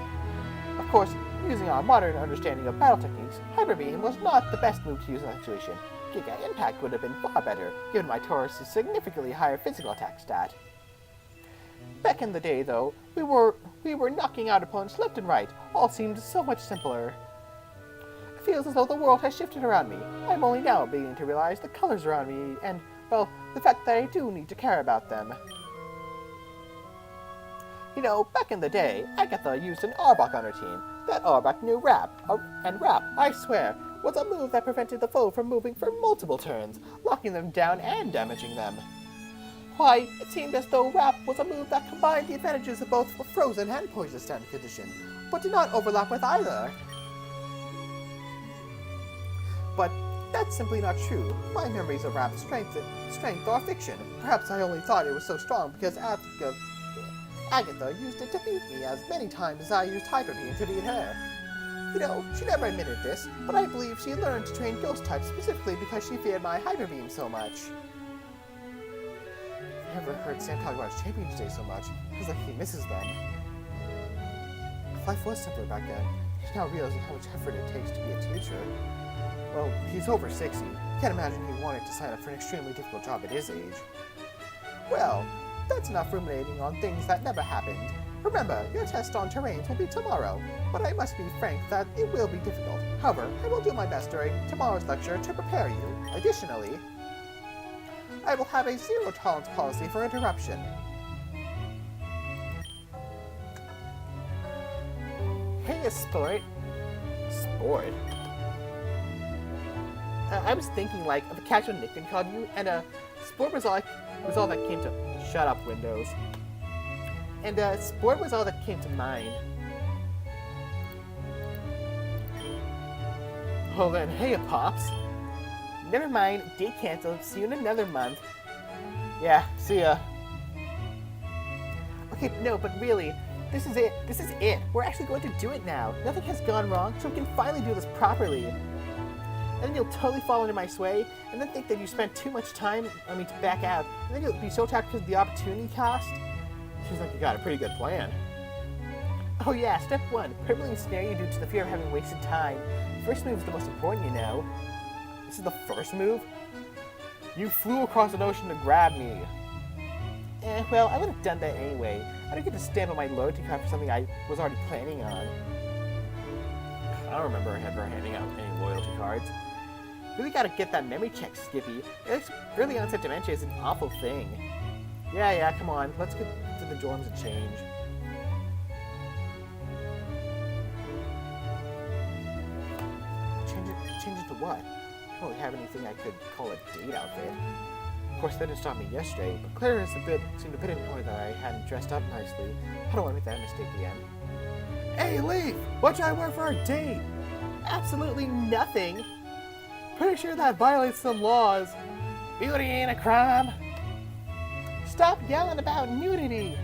Of course, using our modern understanding of battle techniques, Hyper Beam was not the best move to use in that situation. Giga Impact would have been far better, given my Tauros' significantly higher physical attack stat. Back in the day, though, we were knocking out opponents left and right. All seemed so much simpler. It feels as though the world has shifted around me. I'm only now beginning to realize the colors around me and, well, the fact that I do need to care about them. You know, back in the day, Agatha used an Arbok on her team. That Arbok knew Wrap, and Wrap, I swear, was a move that prevented the foe from moving for multiple turns, locking them down and damaging them. Why, it seemed as though Wrap was a move that combined the advantages of both Frozen and Poison standard condition, but did not overlap with either. But that's simply not true. My memories of Wrap's strength are fiction. Perhaps I only thought it was so strong because Agatha used it to beat me as many times as I used Hyper Beam to beat her. You know, she never admitted this, but I believe she learned to train Ghost types specifically because she feared my Hyper Beam so much. I've never heard Sam talk about Champions Day so much. Feels like he misses them. If life was simpler back then, he's now realizing how much effort it takes to be a teacher. Well, he's over 60. Can't imagine he wanted to sign up for an extremely difficult job at his age. Well, that's enough ruminating on things that never happened. Remember, your test on terrains will be tomorrow, but I must be frank that it will be difficult. However, I will do my best during tomorrow's lecture to prepare you. Additionally, I will have a zero-tolerance policy for interruption. Hey, Sport. Sport? I was thinking, like, of a casual nickname called you, and, sport was all that came to... Shut up, Windows. And, sport was all that came to mind. Well then, hey, Pops. Never mind, date canceled. See you in another month. Yeah, see ya. Okay, no, but really, this is it. This is it. We're actually going to do it now. Nothing has gone wrong, so we can finally do this properly. And then you'll totally fall into my sway, and then think that you spent too much time on me to back out. And then you'll be so tired because of the opportunity cost. Seems like you got a pretty good plan. Oh yeah, step 1. Permanently snare you due to the fear of having wasted time. First move is the most important, you know. This is the first move? You flew across an ocean to grab me. Well, I would have done that anyway. I don't get to stamp on my loyalty card for something I was already planning on. I don't remember ever handing out any loyalty cards. Really gotta get that memory check, Skippy. Early onset dementia is an awful thing. Yeah, come on. Let's get to the dorms and change. Change it to what? I don't really have anything I could call a date outfit. Of course, that didn't stop me yesterday, but Claire seemed a bit annoyed that I hadn't dressed up nicely. I don't want to make that mistake again. Hey, Leaf! What should I wear for a date? Absolutely nothing. Pretty sure that violates some laws. Beauty ain't a crime. Stop yelling about nudity.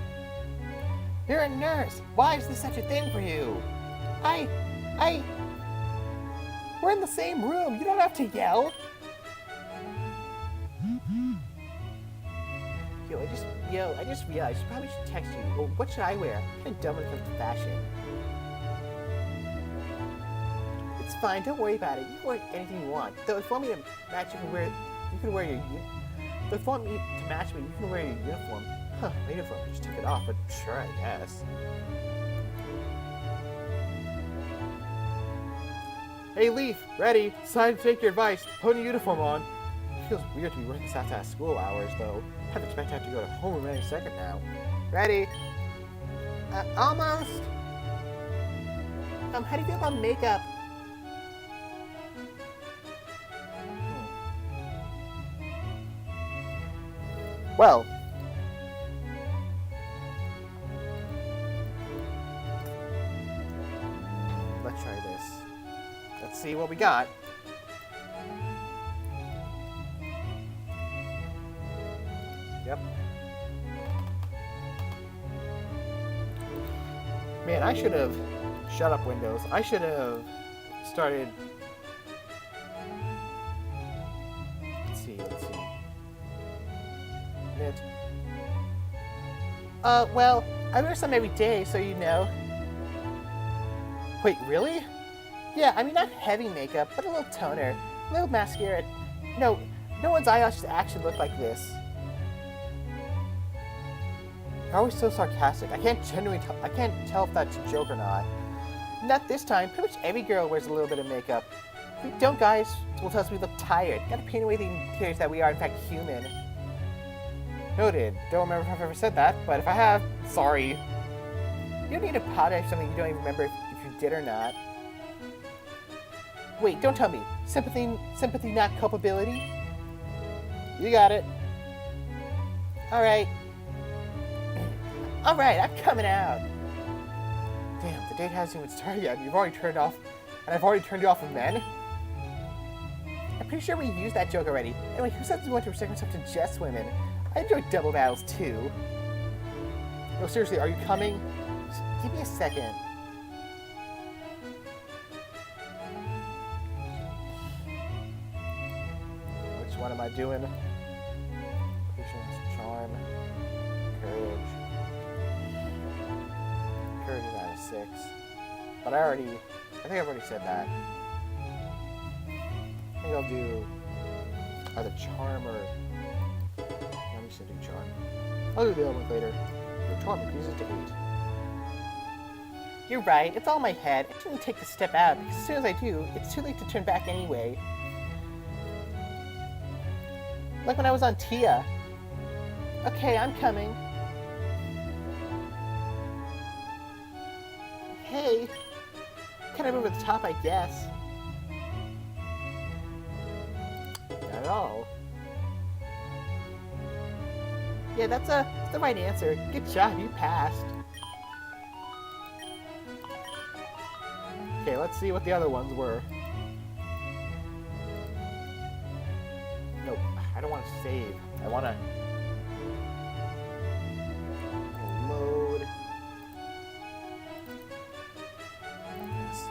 You're a nurse. Why is this such a thing for you? We're in the same room. You don't have to yell. I just realized I probably should text you. Well, what should I wear? I'm kind of dumb when it comes to fashion. It's fine. Don't worry about it. You can wear anything you want. Though if you want me to match, you can wear your. Though if you want me to match me, you can wear your uniform. Huh? My uniform. I just took it off, but sure, I guess. Hey, Leaf, ready? It's time to take your advice. Put a uniform on. It feels weird to be wearing this outside school hours, though. I have expect to have to go to homeroom any second now. Ready? Almost. How do you feel about makeup? Well. Let's try this. Let's see what we got. Yep. Man, I should have... Shut up, Windows. I should have started... Let's see. Well, I wear some every day, so you know. Wait, really? Yeah, I mean, not heavy makeup, but a little toner, a little mascara. No one's eyelashes actually look like this. You're always so sarcastic. I can't tell if that's a joke or not. Not this time. Pretty much every girl wears a little bit of makeup. If we don't, guys, will tell us we look tired. Gotta paint away the indicators that we are, in fact, human. Noted. Don't remember if I've ever said that, but if I have, sorry. You don't need to apologize for something you don't even remember if you did or not. Wait, don't tell me. Sympathy, not culpability? You got it. Alright, I'm coming out. Damn, the date hasn't even started yet. You've already turned off, and I've already turned you off from men? I'm pretty sure we used that joke already. Anyway, who says we want to restrict ourselves to just women? I enjoy double battles too. No, seriously, are you coming? Just give me a second. Which one am I doing? Patience, charm, courage. Courage is out of 6. But I think I've already said that. I think I'll do either charm or... I'm just gonna do charm. I'll do the other one later. Your charm increases to 8. You're right, it's all in my head. I shouldn't take the step out, because as soon as I do, it's too late to turn back anyway. Like when I was on Tia. Okay, I'm coming. Hey. Kind of over the top, I guess. all. Yeah, that's the right answer. Good job, you passed. Okay, let's see what the other ones were. Nope, I don't want to save. I want to load. Yes.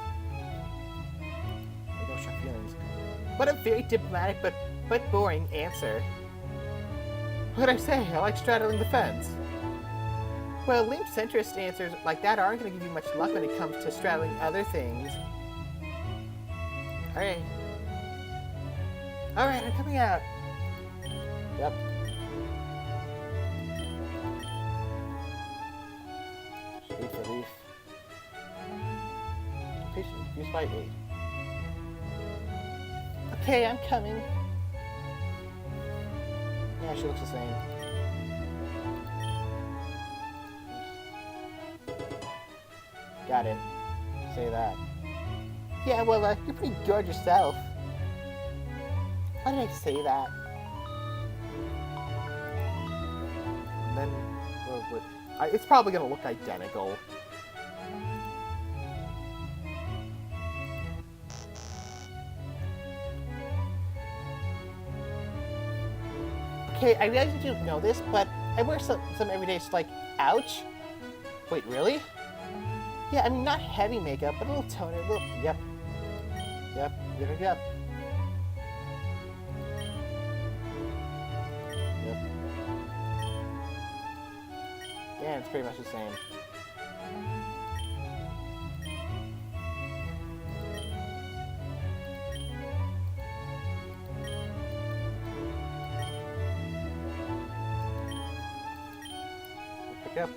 I don't show feelings. What a very diplomatic but boring answer. What did I say? I like straddling the fence. Well, lame centrist answers like that aren't going to give you much luck when it comes to straddling other things. Alright. Alright, I'm coming out. Yep. Wait for leaf. Patient, use by 8. Okay, I'm coming. Yeah, she looks the same. Got it. Say that. Yeah, well, you're pretty good yourself. Why did I say that? And then, it's probably gonna look identical. Okay, I realize you didn't know this, but I wear some everyday, so like, ouch. Wait, really? Yeah, I mean, not heavy makeup, but a little toner, a little, yep. Yep. Yep. Yeah, it's pretty much the same. Pick up.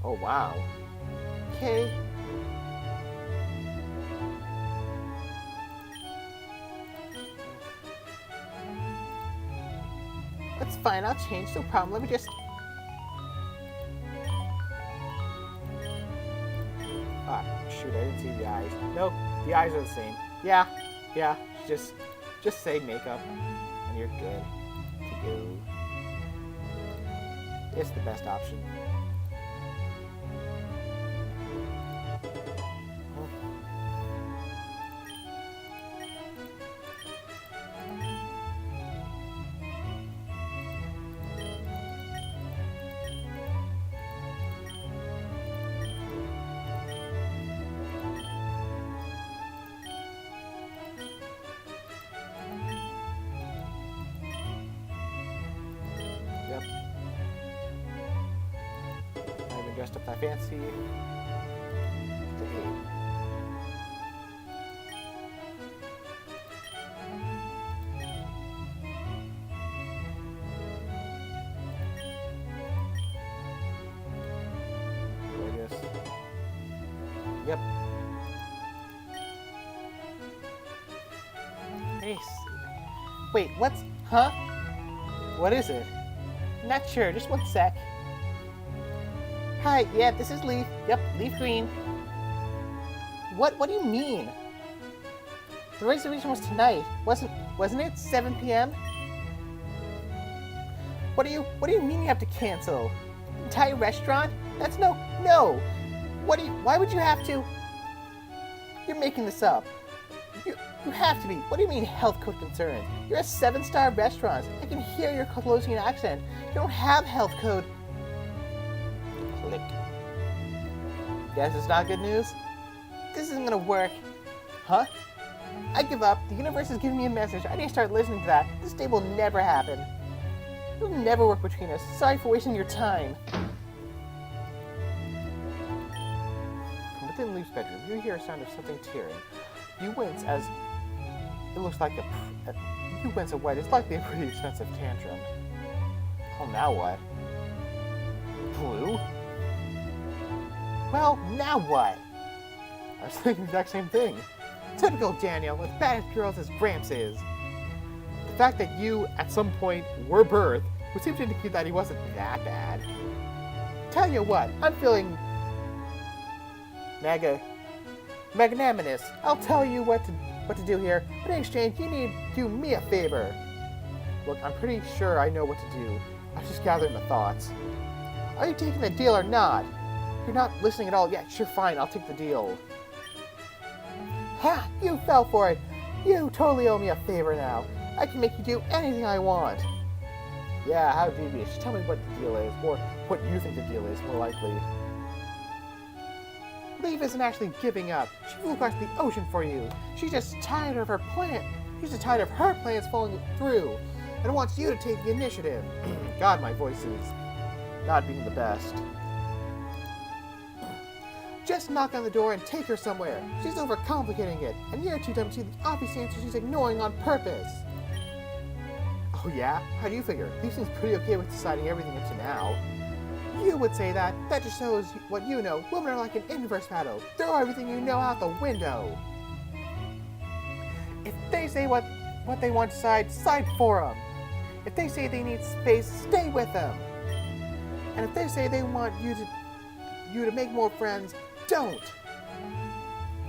Oh, wow. Okay. That's fine, I'll change, no problem. Let me just... Ah, shoot, I didn't see the eyes. Nope, the eyes are the same. Yeah, just say makeup, and you're good to go. It's the best option. Yep. I haven't dressed up that fancy. To 8. Gorgeous. Yep. Nice. Wait, what's... Huh? What is it? Not sure, just one sec. Hi, yeah, this is Leaf. Yep, Leaf Green. What do you mean? The reservation was tonight. Wasn't it 7 p.m.? What do you mean you have to cancel? Entire restaurant? That's no. Why would you have to? You're making this up. You have to be. What do you mean health code concerns? You're a 7-star restaurant. I can hear your closing accent. You don't have health code. Click. Guess it's not good news? This isn't gonna work. Huh? I give up. The universe is giving me a message. I need to start listening to that. This day will never happen. It'll never work between us. Sorry for wasting your time. From within Leaf's bedroom, you hear a sound of something tearing. You wince as it looks like you wince at what is likely a pretty expensive tantrum. Oh, now what? Blue? Well, now what? I was thinking the exact same thing. Typical Daniel, as bad as girls as Gramps is. The fact that you, at some point, were birthed would seem to indicate that he wasn't that bad. Tell you what, I'm feeling magnanimous. I'll tell you what to do here, but in exchange, you need to do me a favor. Look, I'm pretty sure I know what to do. I'm just gathering my thoughts. Are you taking the deal or not? You're not listening at all. Yeah, sure, fine. I'll take the deal. Ha! You fell for it. You totally owe me a favor now. I can make you do anything I want. Yeah, how devious. Just tell me what the deal is, or what you think the deal is, more likely. Leaf isn't actually giving up. She flew across the ocean for you. She's just tired of her plans falling through, and wants you to take the initiative. God, my voice is not being the best. Just knock on the door and take her somewhere. She's overcomplicating it, and you're too dumb to see the obvious answer she's ignoring on purpose. Oh yeah? How do you figure? Leaf seems pretty okay with deciding everything up to now. You would say that. That just shows what you know. Women are like an inverse battle. Throw everything you know out the window. If they say what they want to side for them. If they say they need space, stay with them. And if they say they want you to make more friends, don't.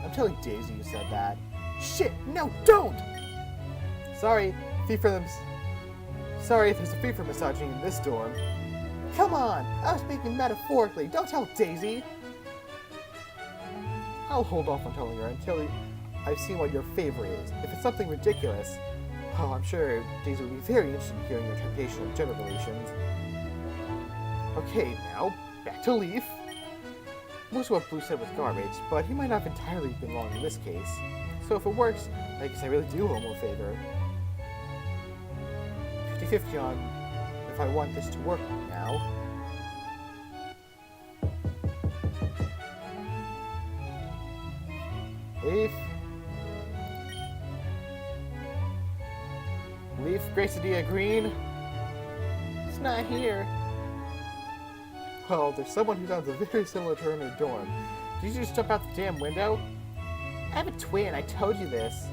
I'm telling Daisy you said that. Shit, no, don't! Sorry if there's a fee for misogyny in this dorm. Come on, I was speaking metaphorically. Don't tell Daisy. I'll hold off on telling her until I've seen what your favor is. If it's something ridiculous, well, I'm sure Daisy will be very interested in hearing your interpretation of gender relations. Okay, now, back to Leaf. Most of what Blue said was garbage, but he might not have entirely been wrong in this case. So if it works, I guess I really do owe him a favor. 50-50 on if I want this to work now. Leaf, Gracidia Green. It's not here. Well, there's someone who sounds very similar to her in her dorm. Did you just jump out the damn window? I have a twin, I told you this.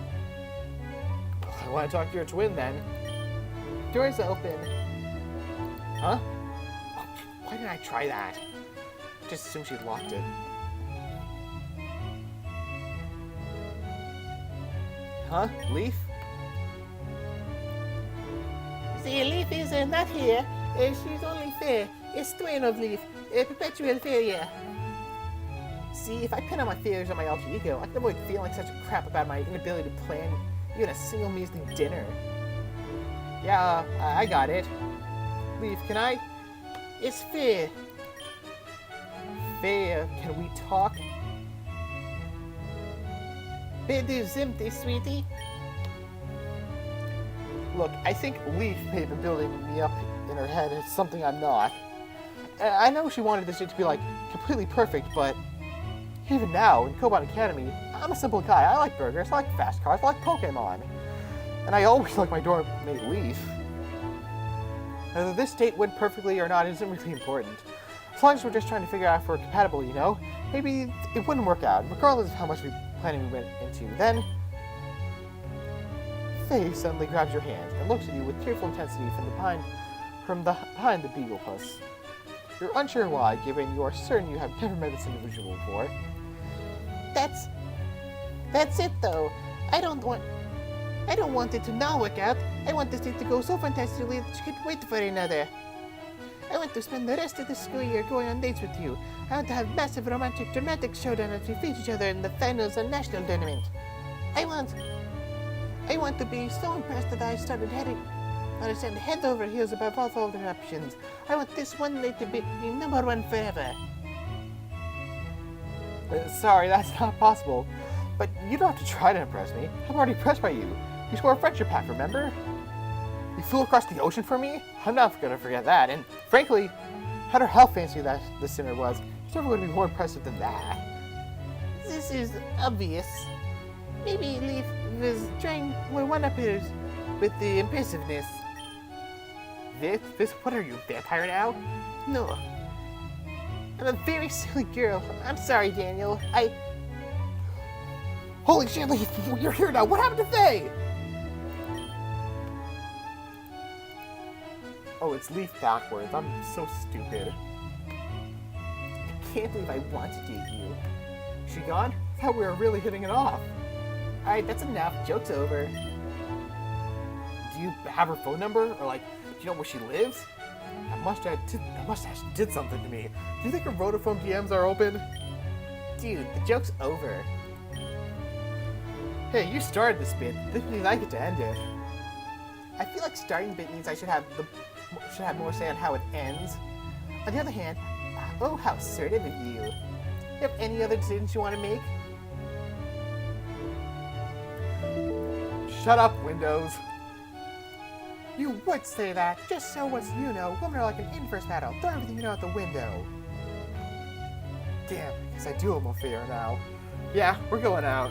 Well, I want to talk to your twin then. Door's open. Huh? Oh, why didn't I try that? Just assumed she'd locked it. Huh? Leaf? See, Leaf is not here. She's only fair. It's twin of Leaf. A perpetual failure. See, if I pin on my failures on my alter ego, I can avoid feeling like such a crap about my inability to plan even a single measly dinner. Yeah, I got it. Leaf, can I? It's fair. Fair, can we talk? Fair do empty, sweetie. Look, I think Leaf may have been building me up in her head as something I'm not. I know she wanted this to be, like, completely perfect, but even now, in Koban Academy, I'm a simple guy. I like burgers, I like fast cars, I like Pokemon. And I always like my dormmate Leaf. Whether this date went perfectly or not isn't really important. As long as we're just trying to figure out if we're compatible, you know? Maybe it wouldn't work out, regardless of how much planning we went into. Then, Faye suddenly grabs your hand and looks at you with tearful intensity from behind the beagle puss. You're unsure why, given you are certain you have never met this individual before. That's it though. I don't want it to not work out. I want this date to go so fantastically that you can't wait for another. I want to spend the rest of the school year going on dates with you. I want to have massive romantic dramatic showdown as we face each other in the finals and national tournament. I want to be so impressed that I started head over heels above all other options. I want this one date to be number one forever. Sorry, that's not possible. But you don't have to try to impress me. I'm already impressed by you. You swore a friendship pact, remember? You flew across the ocean for me? I'm not gonna forget that. And frankly, no matter how fancy that the sinner was, he's never gonna be more impressive than that. This is obvious. Maybe Leaf was trying more one-uppers with the impressiveness. This, what are you, a vampire now? No. I'm a very silly girl. I'm sorry, Daniel. Holy shit, Leaf, you're here now. What happened to Faye? Oh, it's Leaf backwards. I'm so stupid. I can't believe I want to date you. She gone? I thought we were really hitting it off. Alright, that's enough. Joke's over. Do you have her phone number? Or, like, do you know where she lives? That mustache did something to me. Do you think her Vodafone DMs are open? Dude, the joke's over. Hey, you started this bit. This means I get to end it. I feel like starting the bit means I should have more say on how it ends. On the other hand, oh, how assertive of you. You have any other decisions you want to make? Shut up, Windows. You would say that, just so as you know, women are like an inverse battle. Throw everything you know out the window. Damn, I guess I do have more fear now. Yeah, we're going out.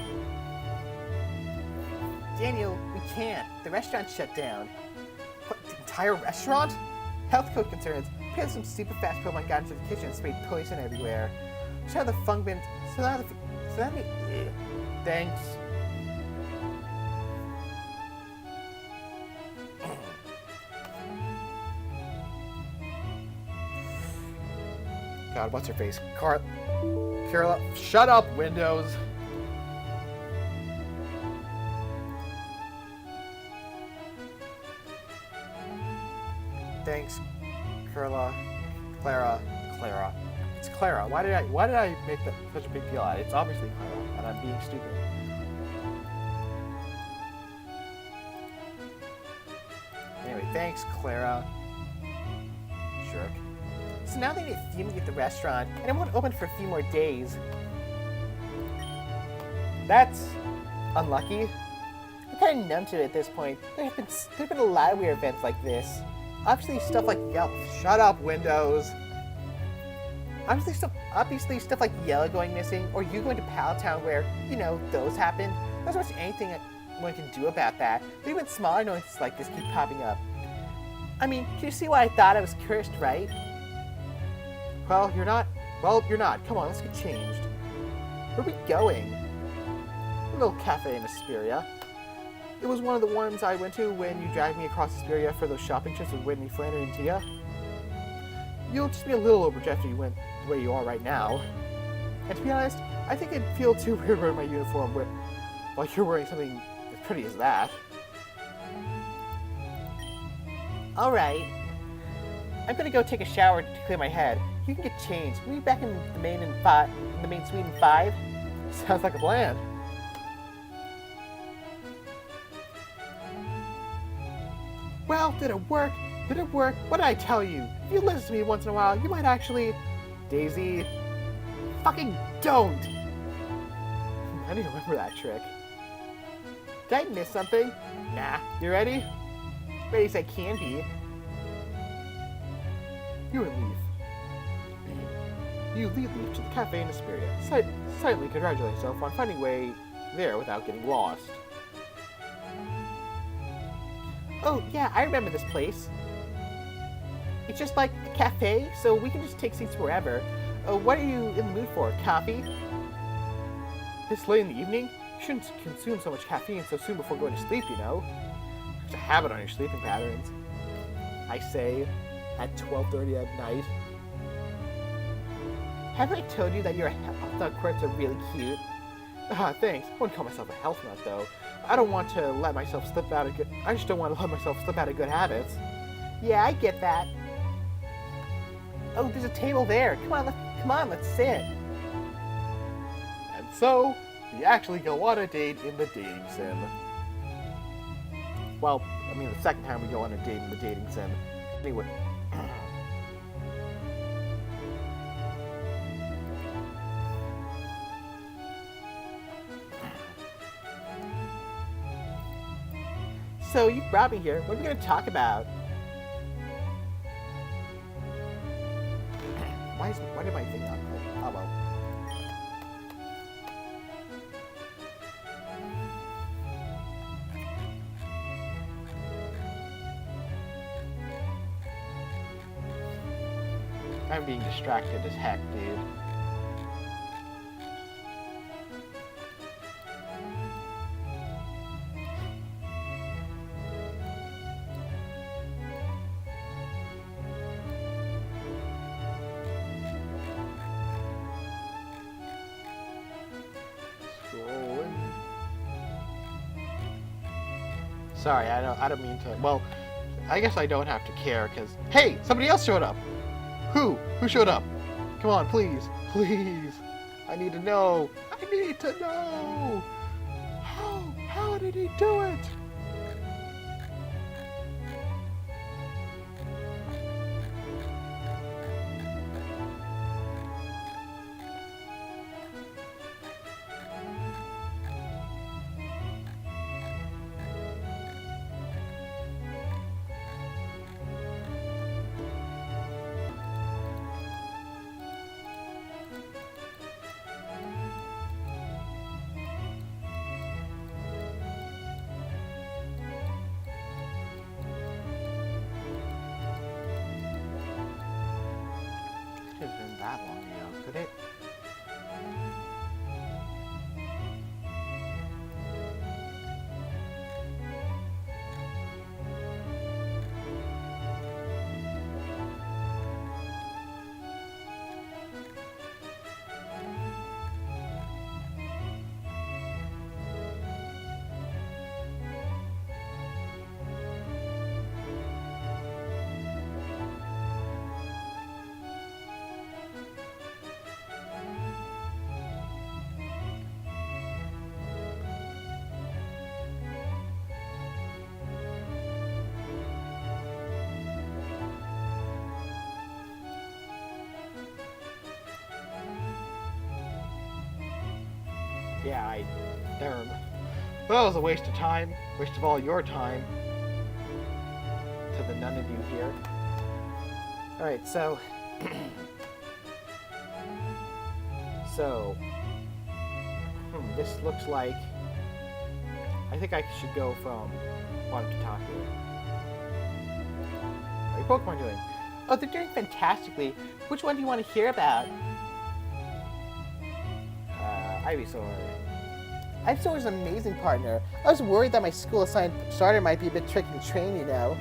Daniel, we can't. The restaurant's shut down. What, the entire restaurant? Health code concerns. Apparently some super fast Pokemon got into the kitchen and sprayed poison everywhere. So now the fung bin... Thanks. God, what's her face? Carla, shut up, Windows. Thanks, Clara. It's Clara. Why did I make that such a big deal out of it? It's obviously Clara, and I'm being stupid. Anyway, thanks, Clara. Jerk. So now they need theming at the restaurant, and it won't open for a few more days. That's unlucky. I'm kind of numb to it at this point. There've been a lot of weird events like this. Obviously, stuff like shut up, Windows. Obviously, stuff like Yellow going missing, or you going to Pallet Town where, you know, those happened. There's not much anything one can do about that. But even smaller noises like this keep popping up. I mean, can you see why I thought I was cursed, right? Well, you're not. Well, you're not. Come on, let's get changed. Where are we going? A little cafe in Asperia. It was one of the ones I went to when you dragged me across Asperia for those shopping trips with Whitney, Flannery, and Tia. You'll just be a little overdrafted if you went the way you are right now. And to be honest, I think it'd feel too weird wearing my uniform while you're wearing something as pretty as that. Alright. I'm gonna go take a shower to clear my head. You can get changed. We'll be back in the main suite in 5. Sounds like a plan. Well, did it work? Did it work? What did I tell you? If you listen to me once in a while, you might actually... Daisy... Fucking don't! I need to remember that trick. Did I miss something? Nah. You ready? Ready as I can be. You and Leaf. You lead Leaf to the cafe in Asperia. Silently congratulate yourself on finding a way there without getting lost. Oh, yeah, I remember this place. It's just like a cafe, so we can just take seats wherever. What are you in the mood for? Coffee? This late in the evening? You shouldn't consume so much caffeine so soon before going to sleep, you know? There's a habit on your sleeping patterns. I say, at 12:30 at night. Haven't I told you that your health nut quirks are really cute? Thanks. I wouldn't call myself a health nut, though. I just don't want to let myself slip out of good habits. Yeah, I get that. Oh, there's a table there. Come on, let's sit. And so, we actually go on a date in the dating sim. Well, I mean, the second time we go on a date in the dating sim. Anyway. So, you brought me here. What are we going to talk about? Why did my thing not click? Oh, well. I'm being distracted as heck, dude. Sorry, I don't mean to. Well, I guess I don't have to care, because... Hey! Somebody else showed up! Who? Who showed up? Come on, please. Please. I need to know. I need to know! How did he do it? It could have been that long ago, could it? Yeah, never. Well, that was a waste of time. Waste of all your time. To the none of you here. Alright, so... this looks like... I think I should go from bottom to top here. How are your Pokemon doing? Oh, they're doing fantastically. Which one do you want to hear about? Ivysaur. Ivysaur is an amazing partner. I was worried that my school-assigned starter might be a bit tricky to train, you know.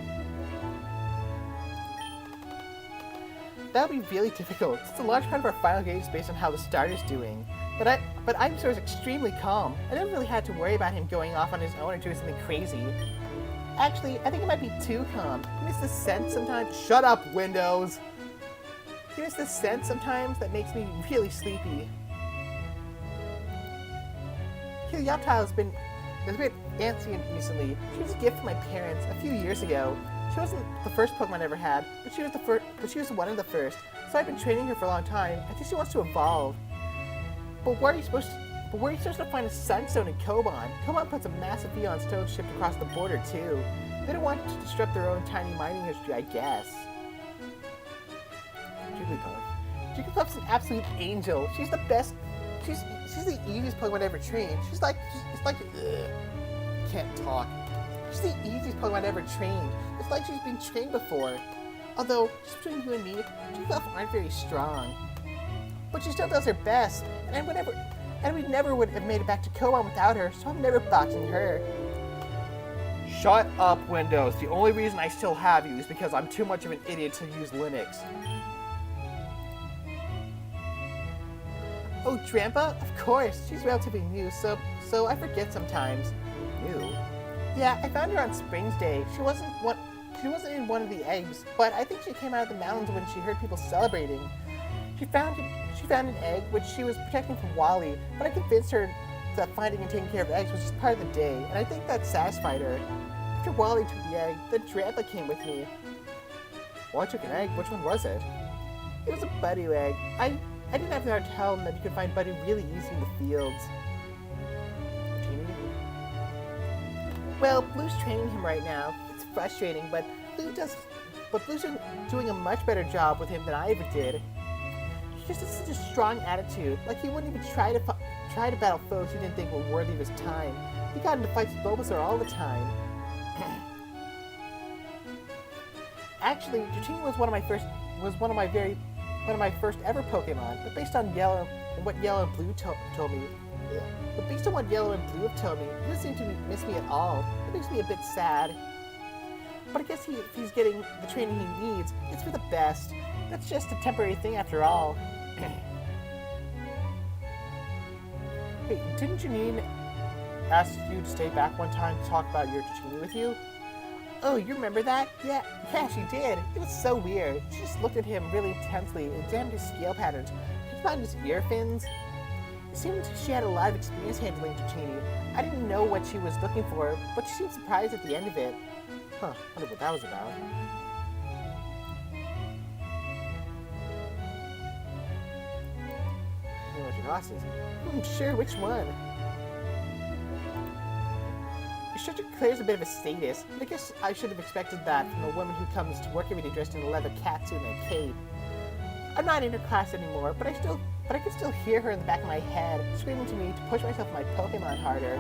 That would be really difficult, since a large part of our final game is based on how the starter's doing. But Ivysaur is extremely calm. I never really had to worry about him going off on his own or doing something crazy. Actually, I think it might be too calm. He makes this sense sometimes. Shut up, Windows! He makes this sense sometimes that makes me really sleepy. Helioptile has been a bit antsy recently. She was a gift from my parents a few years ago. She wasn't the first Pokemon I ever had, but she was one of the first. So I've been training her for a long time. I think she wants to evolve. But where are you supposed to find a Sunstone in Koban? Koban puts a massive Eon Stone shipped across the border too. They don't want to disrupt their own tiny mining industry, I guess. Jigglypuff. Jigglypuff's an absolute angel. She's the best. She's the easiest Pokemon ever trained. Can't talk. She's the easiest Pokemon ever trained. It's like she's been trained before. Although, just between you and me, Jigglypuff aren't very strong. But she still does her best, and we never would have made it back to Koban without her, so I'm never boxing her. Shut up, Windows. The only reason I still have you is because I'm too much of an idiot to use Linux. Oh, Drampa? Of course. She's relatively new, so I forget sometimes. New? Yeah, I found her on Springs Day. She wasn't in one of the eggs, but I think she came out of the mountains when she heard people celebrating. She found an egg which she was protecting from Wally, but I convinced her that finding and taking care of eggs was just part of the day, and I think that satisfied her. After Wally took the egg, then Drampa came with me. Wally took an egg? Which one was it? It was a Buddy egg. I didn't have to tell him that you could find Buddy really easy in the fields. Jamie? Well, Blue's training him right now. It's frustrating, but Blue's doing a much better job with him than I ever did. He just has such a strong attitude. Like he wouldn't even try to battle foes he didn't think were worthy of his time. He got into fights with Bulbasaur all the time. Actually, Dratini was one of my first ever Pokemon, but based on what Yellow and Blue told me, he doesn't seem to miss me at all. It makes me a bit sad. But I guess if he's getting the training he needs, it's for the best. That's just a temporary thing after all. Hey, didn't Janine asked you to stay back one time to talk about your Tachini with you? Oh, you remember that? Yeah, she did. It was so weird. She just looked at him really intensely, examined his scale patterns, picked on his ear fins. It seemed she had a lot of experience handling Tachini. I didn't know what she was looking for, but she seemed surprised at the end of it. Huh, wonder what that was about. What's your glasses? Sure, which one? Instructor Claire's a bit of a sadist, but I guess I should have expected that from a woman who comes to work every day dressed in a leather catsuit and a cape. I'm not in her class anymore, but I can still hear her in the back of my head, screaming to me to push myself and my Pokemon harder.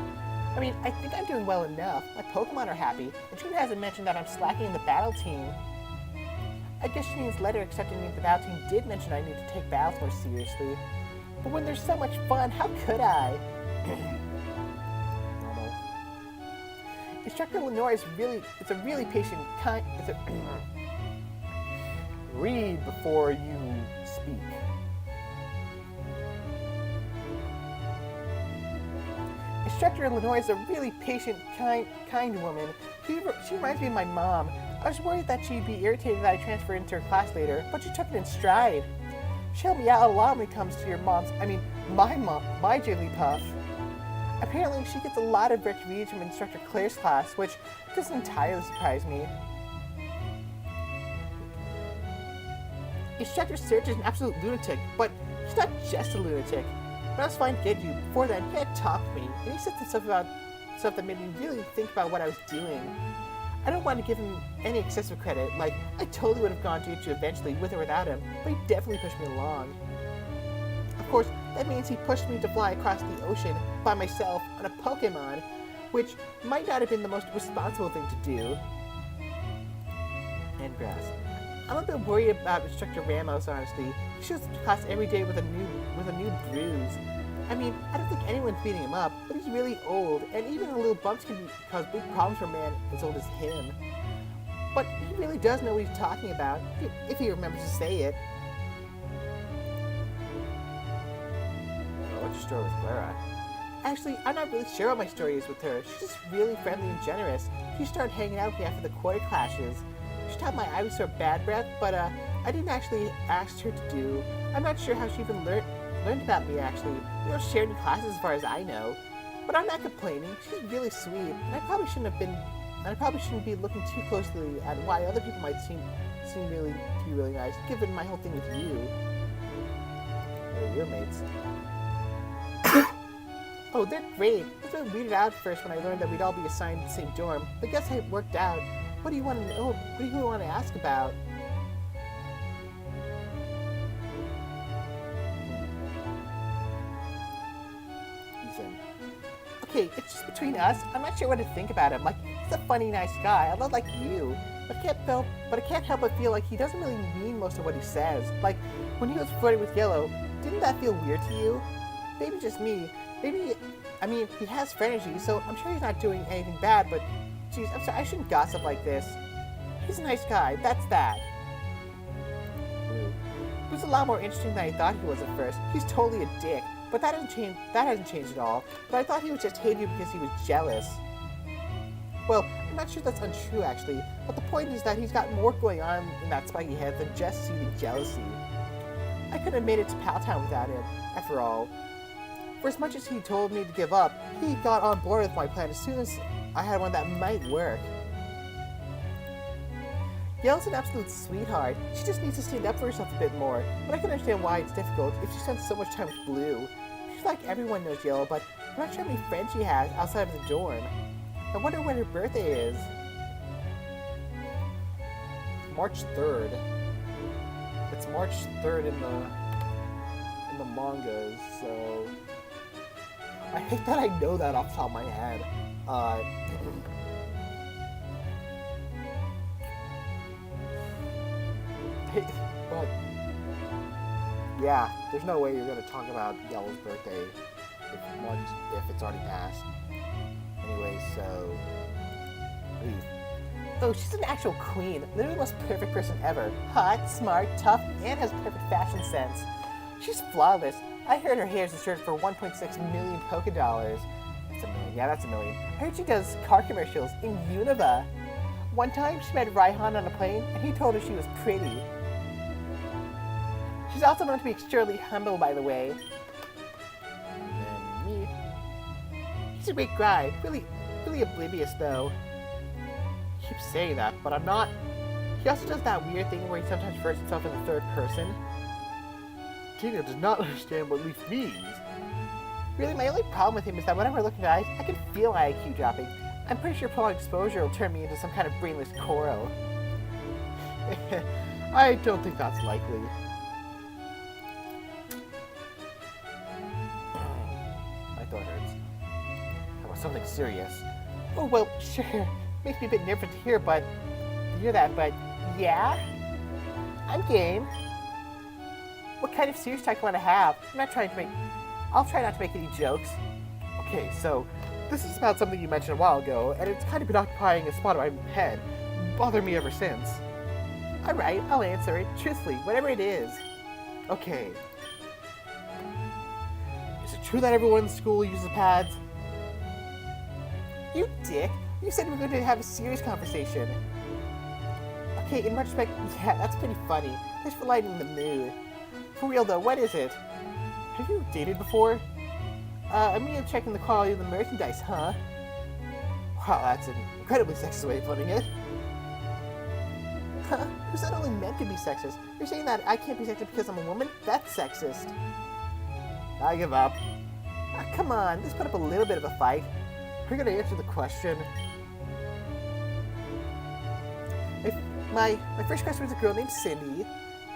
I mean, I think I'm doing well enough. My Pokemon are happy, and June hasn't mentioned that I'm slacking in the battle team. I guess Janine's letter accepting me into the battle team did mention I need to take battles more seriously. But when there's so much fun, how could I? Normal. Instructor Lenore is a really patient, kind. Read before you speak. Instructor Lenore is a really patient, kind woman. She reminds me of my mom. I was worried that she'd be irritated that I transferred into her class later, but she took it in stride. She helped me out a lot when it comes to my mom, my Jigglypuff. Apparently, she gets a lot of retribution from Instructor Claire's class, which doesn't entirely surprise me. Instructor Serge is an absolute lunatic, but he's not just a lunatic. When I was fine to get you, before then, he had talked to me, and he said some stuff that made me really think about what I was doing. I don't want to give him any excessive credit, like, I totally would have gone to get you eventually, with or without him, but he definitely pushed me along. Of course, that means he pushed me to fly across the ocean by myself on a Pokemon, which might not have been the most responsible thing to do. And grass. I'm a bit worried about Instructor Ramos, honestly. He shows up to class every day with a new bruise. I mean, I don't think anyone's beating him up, but he's really old, and even a little bumps can cause big problems for a man as old as him. But he really does know what he's talking about, if he remembers to say it. What's your story with Clara? Actually, I'm not really sure what my story is with her. She's just really friendly and generous. She started hanging out with me after the quarter clashes. She taught my Ivysaur bad breath, but I didn't actually ask her to do. I'm not sure how she even learned about me, actually. We don't share any classes as far as I know. But I'm not complaining. She's really sweet, and I probably shouldn't be looking too closely at why other people might seem really to be really nice, given my whole thing with you. Or your mates. Oh, they're great. I was a bit weirded out first when I learned that we'd all be assigned to the same dorm, but guess it worked out. What do you want to know? What do you want to ask about? Okay, it's just between us. I'm not sure what to think about him. Like, he's a funny, nice guy. A lot like you. But I can't help but feel like he doesn't really mean most of what he says. Like, when he was flirting with Yellow, didn't that feel weird to you? Maybe just me. He has Frenergy, so I'm sure he's not doing anything bad, but geez, I'm sorry, I shouldn't gossip like this. He's a nice guy, that's that. He was a lot more interesting than I thought he was at first. He's totally a dick, but that hasn't changed at all. But I thought he would just hate you because he was jealous. Well, I'm not sure that's untrue actually, but the point is that he's got more going on in that spiky head than just seething jealousy. I couldn't have made it to Paltown without him, after all. For as much as he told me to give up, he got on board with my plan as soon as I had one that might work. Yellow's an absolute sweetheart. She just needs to stand up for herself a bit more, but I can understand why it's difficult if she spends so much time with Blue. She's like everyone knows Yellow, but I'm not sure how many friends she has outside of the dorm. I wonder when her birthday is. March 3rd. It's March 3rd in the mangas, so I hate that I know that off the top of my head. But yeah, there's no way you're gonna talk about Yellow's birthday if it's already passed. Anyway, so oh, she's an actual queen. Literally the most perfect person ever. Hot, smart, tough, and has perfect fashion sense. She's flawless. I heard her hair's insured for 1.6 million polka dollars. That's $1 million. Yeah, that's a million. I heard she does car commercials in Unova. One time, she met Raihan on a plane, and he told her she was pretty. She's also known to be extremely humble, by the way. And then me. He's a great guy. Really oblivious, though. I keep saying that, but I'm not. He also does that weird thing where he sometimes refers to himself in the third person. Tina does not understand what leaf means. Really, my only problem with him is that whenever I look in his eyes, I can feel my IQ dropping. I'm pretty sure prolonged exposure will turn me into some kind of brainless coral. I don't think that's likely. My throat hurts. How about something serious? Oh, well, sure. Makes me a bit nervous to hear that, but yeah? I'm game. What kind of serious talk do you want to have? I'll try not to make any jokes. Okay, so this is about something you mentioned a while ago, and it's kind of been occupying a spot in my head. Bothered me ever since. Alright, I'll answer it, truthfully, whatever it is. Okay. Is it true that everyone in school uses pads? You dick! You said we were going to have a serious conversation. Okay, in retrospect, yeah, that's pretty funny. Thanks for lightening the mood. For real though, what is it? Have you dated before? I mean, checking the quality of the merchandise, huh? Wow, that's an incredibly sexist way of putting it. Huh? Who said only men could be sexist? You're saying that I can't be sexist because I'm a woman? That's sexist. I give up. Ah, come on, let's put up a little bit of a fight. We're gonna answer the question. My first question was a girl named Cindy.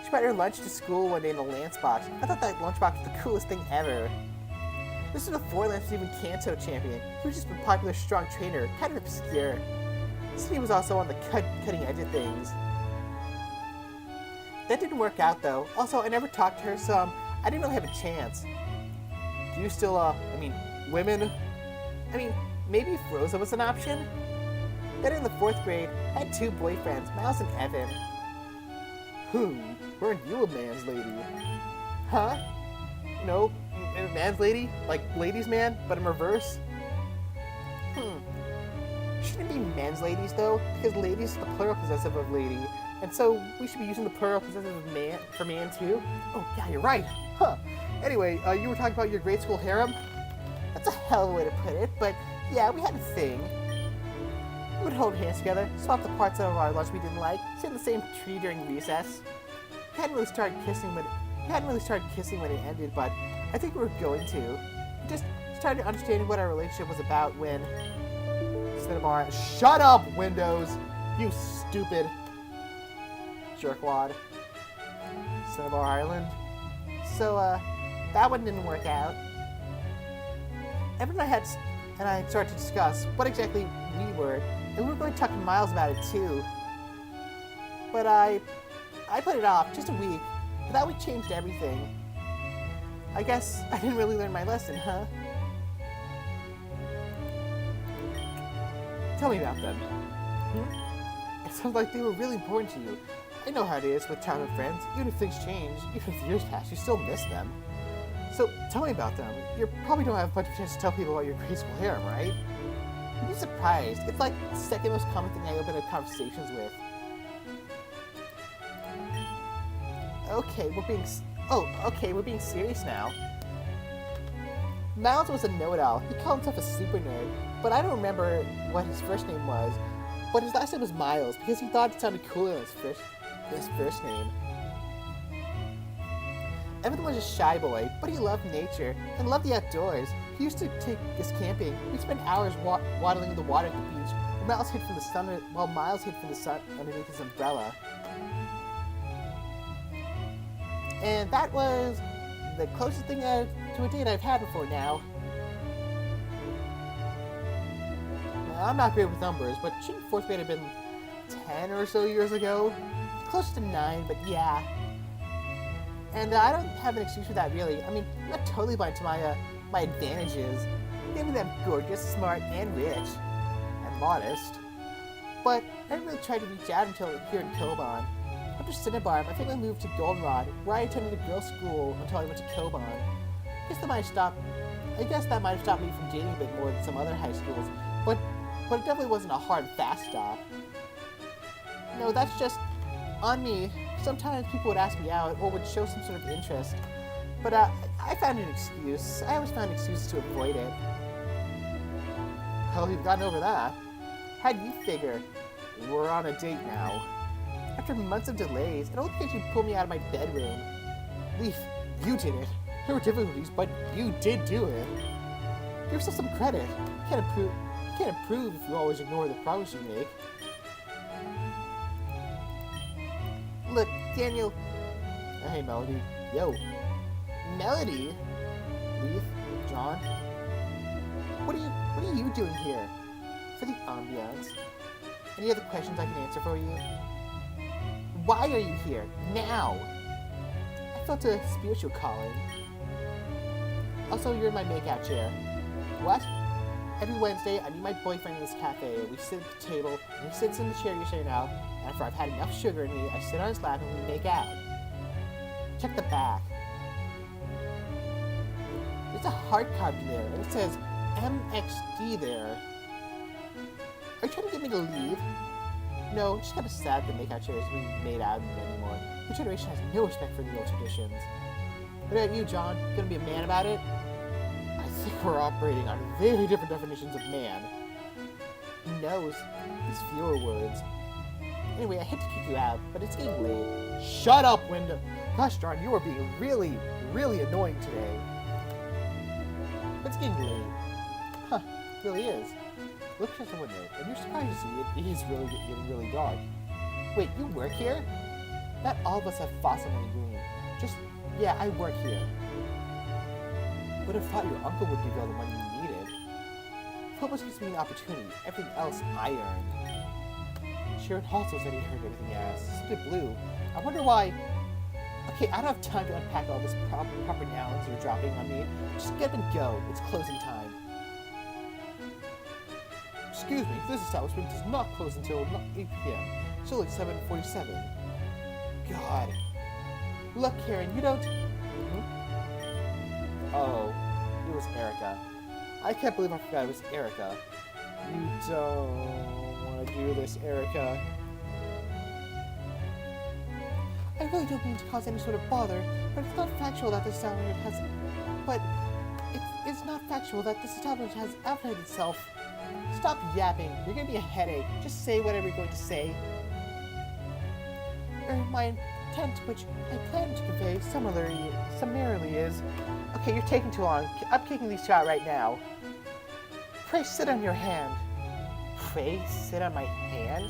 She brought her lunch to school one day in a lunchbox. I thought that lunchbox was the coolest thing ever. This was before Lance was even Kanto champion. He was just a popular, strong trainer, kind of obscure. Cindy was also on the cutting edge of things. That didn't work out though. Also, I never talked to her, so I didn't really have a chance. Do you still, women? I mean, maybe if Rosa was an option? Then in the 4th grade, I had 2 boyfriends, Miles and Evan. Weren't you a man's lady? Huh? You know, a man's lady? Like ladies' man, but in reverse? Shouldn't it be men's ladies though? Because ladies is the plural possessive of lady. And so we should be using the plural possessive of man for man too? Oh yeah, you're right. Huh. Anyway, you were talking about your grade school harem? That's a hell of a way to put it, but yeah, we had a thing. We would hold hands together, swap the parts of our lunch we didn't like, sit in the same tree during recess. We hadn't really started kissing when it ended, but I think we were going to. We just started understanding what our relationship was about when Cinnabar. Shut up, Windows! You stupid jerkwad. Cinnabar Island. So, that one didn't work out. Evan and I started to discuss what exactly we were, and we were going to talk to Miles about it too. But I put it off just a week, but that week changed everything. I guess I didn't really learn my lesson, huh? Tell me about them. It sounds like they were really important to you. I know how it is with childhood friends. Even if things change, even if years pass, you still miss them. So, tell me about them. You probably don't have much of a chance to tell people about your grade school harem, right? You'd be surprised. It's like the second most common thing I open up conversations with. Okay, we're being serious now. Miles was a know-it-all. He called himself a super nerd, but I don't remember what his first name was. But his last name was Miles because he thought it sounded cooler than his first name. Evan was a shy boy, but he loved nature and loved the outdoors. He used to take us camping. We'd spend hours waddling in the water at the beach while Miles hid from the sun underneath his umbrella. And that was the closest thing to a date I've had before now. I'm not great with numbers, but shouldn't 4th grade have been 10 or so years ago? Close to 9, but yeah. And I don't have an excuse for that, really. I mean, I'm not totally blind to my advantages. Maybe that I'm gorgeous, smart, and rich. And modest. But I didn't really try to reach out until here in Koban. After Cinnabar, my family moved to Goldenrod, where I attended a girls' school until I went to Koban. I guess the money stopped I guess that might have stopped me from dating a bit more than some other high schools, but it definitely wasn't a hard, fast stop. No, that's just on me. Sometimes people would ask me out or would show some sort of interest, but I found an excuse. I always found excuses to avoid it. Oh, you've gotten over that. How do you figure? We're on a date now. After months of delays, it only because you pulled me out of my bedroom. Leaf, you did it. There were difficulties, but you did do it. Give yourself some credit. You can't improve if you always ignore the progress you make. Look, Daniel. Hey, Melody. Yo. Melody? Leaf? John? What are you doing here? For the ambiance. Any other questions I can answer for you? Why are you here? Now! I felt a spiritual calling. Also, you're in my makeout chair. What? Every Wednesday, I meet my boyfriend in this cafe. We sit at the table, and he sits in the chair you're sitting now. And after I've had enough sugar in me, I sit on his lap and we make out. Check the back. There's a heart carved there, and it says MXD there. Are you trying to get me to leave? No, it's just kind of sad that makeout chairs being made out of them anymore. Your generation has no respect for the old traditions. What about you, John? You gonna be a man about it? I think we're operating on very different definitions of man. Who knows? These fewer words. Anyway, I hate to kick you out, but it's getting late. Shut up, Wyndham! Gosh darn, you are being really, really annoying today. It's getting late. Huh, it really is. Look at the window, and you're surprised to see it is really getting really dark. Wait, you work here? Not all of us have fossil money green. Yeah, I work here. Would have thought your uncle would give you all the money you needed. Phobos gives me an opportunity. Everything else I earned. Sharon also said he heard everything as. So did Blue. I wonder why. Okay, I don't have time to unpack all this proper nouns you're dropping on me. Just get up and go. It's closing time. Excuse me, this establishment does not close until 8 p.m. It's only 7:47. God. Look, Karen, you don't... Oh, it was Erica. I can't believe I forgot it was Erica. You don't want to do this, Erica. I really don't mean to cause any sort of bother, but it's not factual that this establishment has... But it's not factual that this establishment has outright itself. Stop yapping. You're gonna be a headache. Just say whatever you're going to say. My intent, which I plan to convey summarily is... Okay, you're taking too long. I'm kicking these two out right now. Pray sit on your hand. Pray sit on my hand?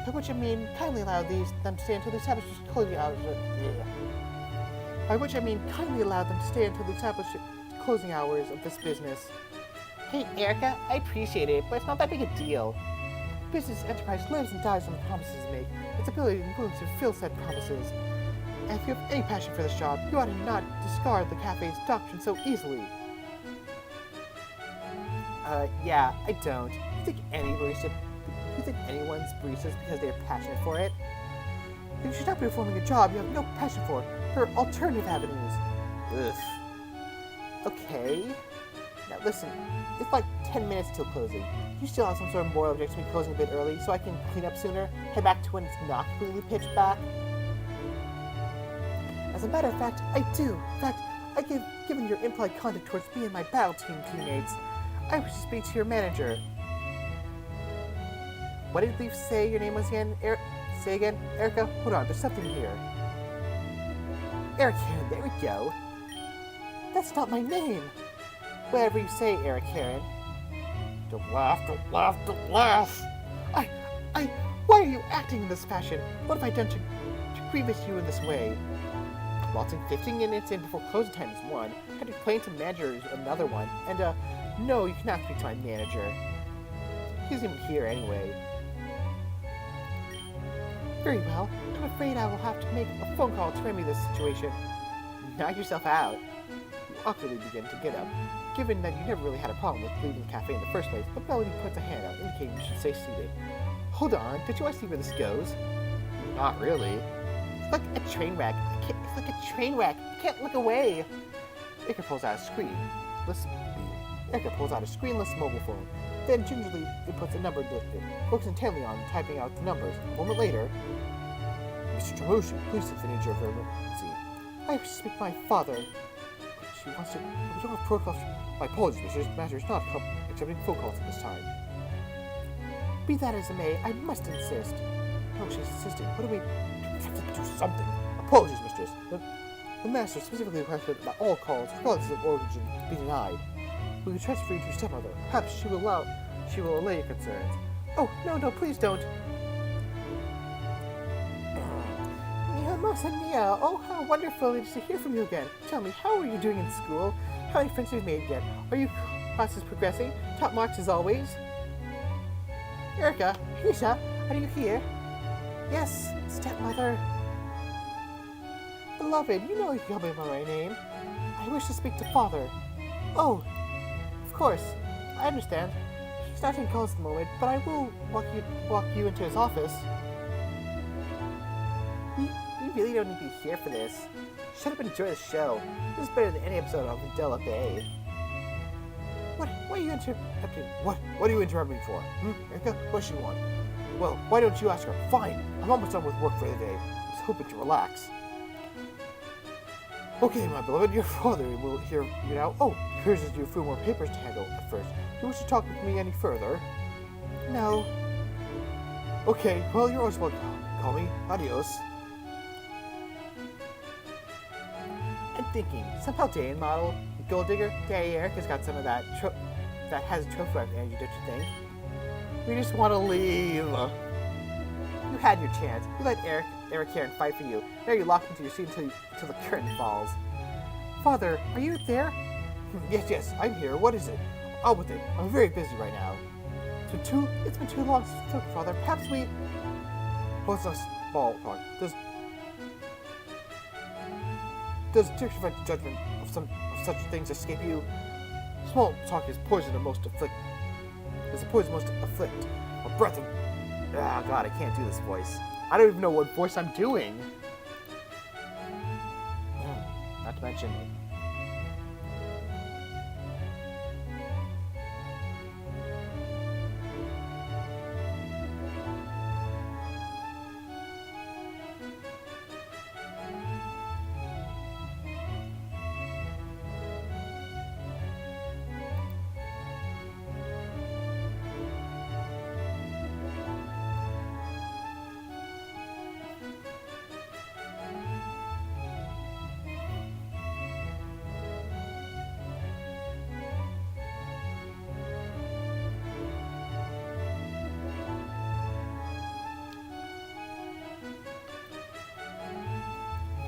By which I mean, kindly allow them to stay until the establishment's closing hours. By which I mean, kindly allow them to stay until the establishment's closing hours of this business. Hey, Erica, I appreciate it, but it's not that big a deal. Business enterprise lives and dies on the promises it makes. Its ability and influence to fulfill said promises. And if you have any passion for this job, you ought to not discard the cafe's doctrine so easily. Yeah, I don't. You think anyone's baristas because they're passionate for it? You should not be performing a job you have no passion for. There are alternative avenues. Ugh. Okay. Now listen, it's like 10 minutes till closing. You still have some sort of moral objection to me closing a bit early so I can clean up sooner, head back to when it's not completely pitch black? As a matter of fact, I do. In fact, given your implied conduct towards me and my battle team teammates, I wish to speak to your manager. What did Leaf say your name was again? Say again? Erica? Hold on, there's something here. Eric Heron, there we go. That's not my name. Whatever you say, Eric Heron. Don't laugh, don't laugh, don't laugh! Why are you acting in this fashion? What have I done to grievous you in this way? Waltzing 15 minutes in before closing time is one. Had to complain to manager is another one. And, no, you cannot speak to my manager. He's even here anyway. Very well. I'm afraid I will have to make a phone call to remedy this situation. Knock yourself out. You awkwardly begin to get up, given that you never really had a problem with leaving the cafe in the first place, but Melody puts a hand out, indicating you should stay seated. Hold on, did you want to see where this goes? Not really. It's like a train wreck. It's like a train wreck. I can't look away. Baker pulls out a screen. screenless. Erica pulls out a screenless mobile phone. Then gingerly inputs a number that it focuses intently on typing out the numbers. A moment later, Mr. Tramoshi, please take the nature of her emergency. I wish to speak to my father. She wants to. We don't have protocols. My apologies, Mr. This matter is not accepting phone calls at this time. Be that as it may, I must insist. No, she's insisting. What do we have to do something? Apologies, mistress. The master specifically requested that all calls, regardless of origin, be denied. We will transfer you to your stepmother. Perhaps she will allay your concerns. Oh, no, please don't. Mia, oh, how wonderful it is to hear from you again. Tell me, how are you doing in school? How many friends have you made yet? Are your classes progressing? Top marks as always? Erica, Hisha, are you here? Yes, stepmother. Beloved, you know you call me by my name. I wish to speak to father. Oh, of course. I understand. He's not in calls at the moment, but I will walk you into his office. You really don't need to be here for this. Shut up and enjoy the show. This is better than any episode of Mandela Bay. What are you interrupting? What are you interrupting me for? Erica, what does she want? Well, why don't you ask her? Fine. I'm almost done with work for the day. I was hoping to relax. Okay, my beloved, your father will hear you now. Oh, here's a few more papers to handle at first. Do you wish to talk with me any further? No. Okay, well, you're always welcome. Call me. Adios. I'm thinking, somehow Dane model, Gold Digger, Daddy Eric has got some of that that has a trophy wife energy, don't you think? We just want to leave. You had your chance. You let Eric here and fight for you. Now you're locked into your seat until the curtain falls. Father, are you there? Yes, I'm here. What is it? Out with it. I'm very busy right now. It's been too long since we took, Father. Perhaps we... Oh, it's a small talk. Does different judgment of such things escape you? Small talk is poison most afflict. Is a poison most afflict. A breath of... Ah, God, I can't do this voice. I don't even know what voice I'm doing. Not to mention...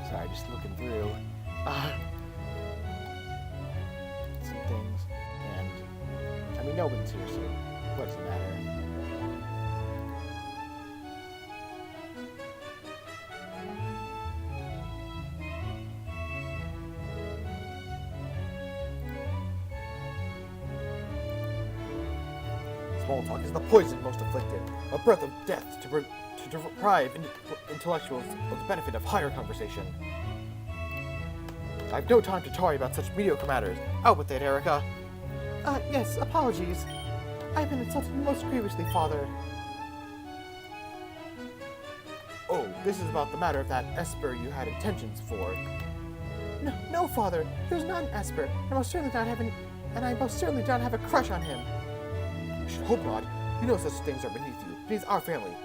Sorry, just looking through some things, and I mean, nobody's here, so what does it matter? Small talk is the poison most afflicted, a breath of death to deprive intellectuals of the benefit of higher conversation. I have no time to talk about such mediocre matters. Out with it, Erica. Yes, apologies. I've been insulted most grievously, Father. Oh, this is about the matter of that Esper you had intentions for. No, Father. He was not an Esper, and I most certainly don't have a crush on him. I should hope not. You know such things are beneath you. Beneath our family.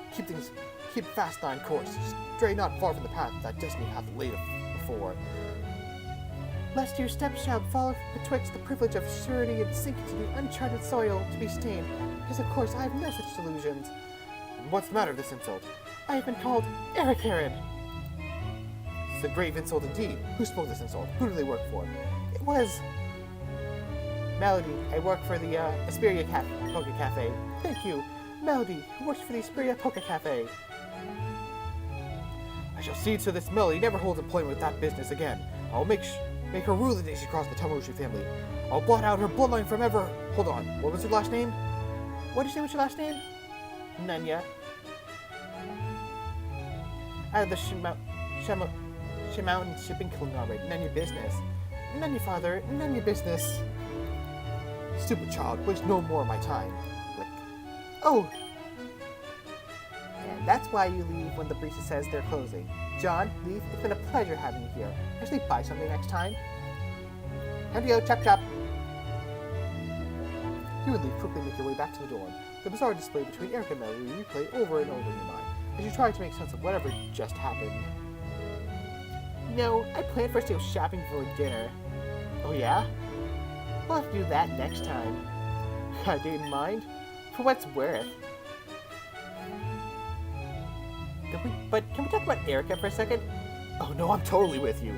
Keep fast on course. Stray not far from the path that destiny hath laid before. Lest your stepchild fall betwixt the privilege of surety and sink into the uncharted soil to be stained, because of course I have no such delusions. And what's the matter with this insult? I have been called Eric Heron. It's a grave insult indeed. Who spoke this insult? Who do they work for? It was... Melody. I work for the Asperia Poker Cafe. Thank you. Melody, who works for the Asperia Poker Cafe. I shall see to this Melody never holds employment with that business again. I'll make her rule the nation across the Tamushi family. I'll blot out her bloodline from ever... Hold on, what was her last name? What did you say was your last name? Nanya. Out of the Shimountain shipping conglomerate. None your business. None your father. None your business. Stupid child, waste no more of my time. Click. Oh! And that's why you leave when the barista says they're closing. John, leave. It's been a pleasure having you here. Actually, buy something next time. Time to go, chop chop. You and Leaf quickly make your way back to the dorm. The bizarre display between Eric and Melody replay over and over in your mind as you try to make sense of whatever just happened. You know, I planned for us to go shopping for dinner. Oh yeah? We'll have to do that next time. I didn't mind. For what's worth. But can we talk about Erica for a second? Oh no, I'm totally with you.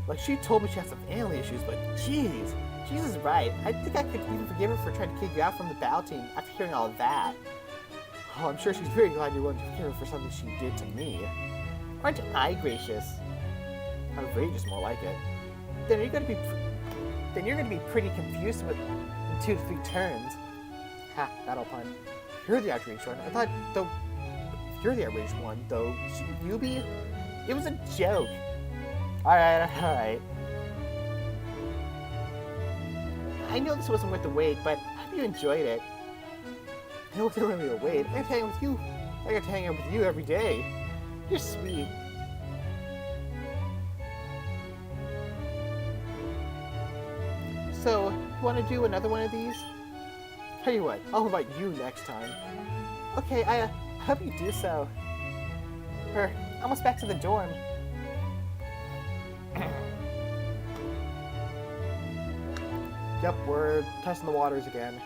Like, she told me she has some family issues, but jeez, she's is right. I think I could even forgive her for trying to kick you out from the battle team after hearing all of that. Oh, I'm sure she's very glad you're willing to forgive her for something she did to me. Aren't I gracious? Outrageous, more like it. Then you're gonna be pretty confused in 2 to 3 turns. Ha, battle pun. You're the outrageous one. I thought, though, you're the outrageous one, though. Shouldn't you be? It was a joke. Alright. I know this wasn't worth the wait, but I hope you enjoyed it. It wasn't really a wait. I got to hang out with you. I got to hang out with you every day. You're sweet. So, you want to do another one of these? Tell you what, I'll invite you next time. Okay, I hope you do so. We're almost back to the dorm. Yep, we're testing the waters again.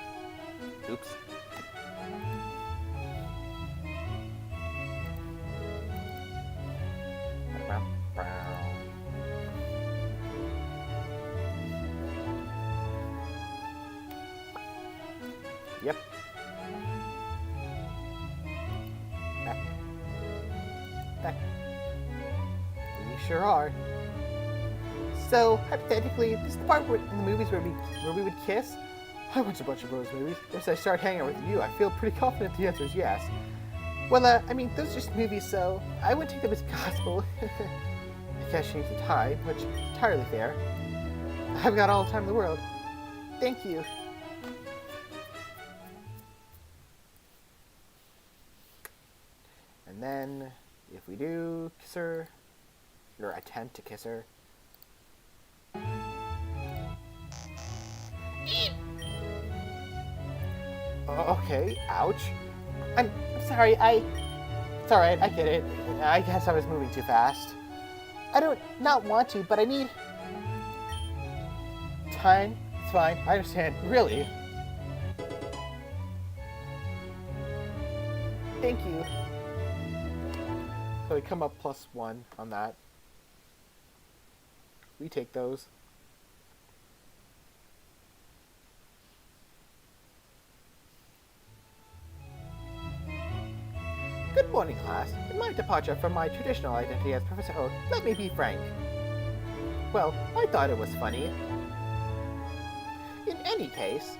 Oops. Yep. Back. We sure are. So, hypothetically, this is the part in the movies where we would kiss. I watch a bunch of those movies. Once I start hanging out with you, I feel pretty confident the answer is yes. Well, I mean, those are just movies, so I wouldn't take them as gospel. I guess she needs the time, which is entirely fair. I've got all the time in the world. Thank you. And then, if we do kiss her, or attempt to kiss her, okay, ouch. I'm sorry, it's alright, I get it. I guess I was moving too fast. I don't not want to, but I need time. It's fine, I understand. Really? Thank you. So we come up +1 on that. We take those. Good morning, class. In my departure from my traditional identity as Professor Oak, let me be frank. Well, I thought it was funny. In any case,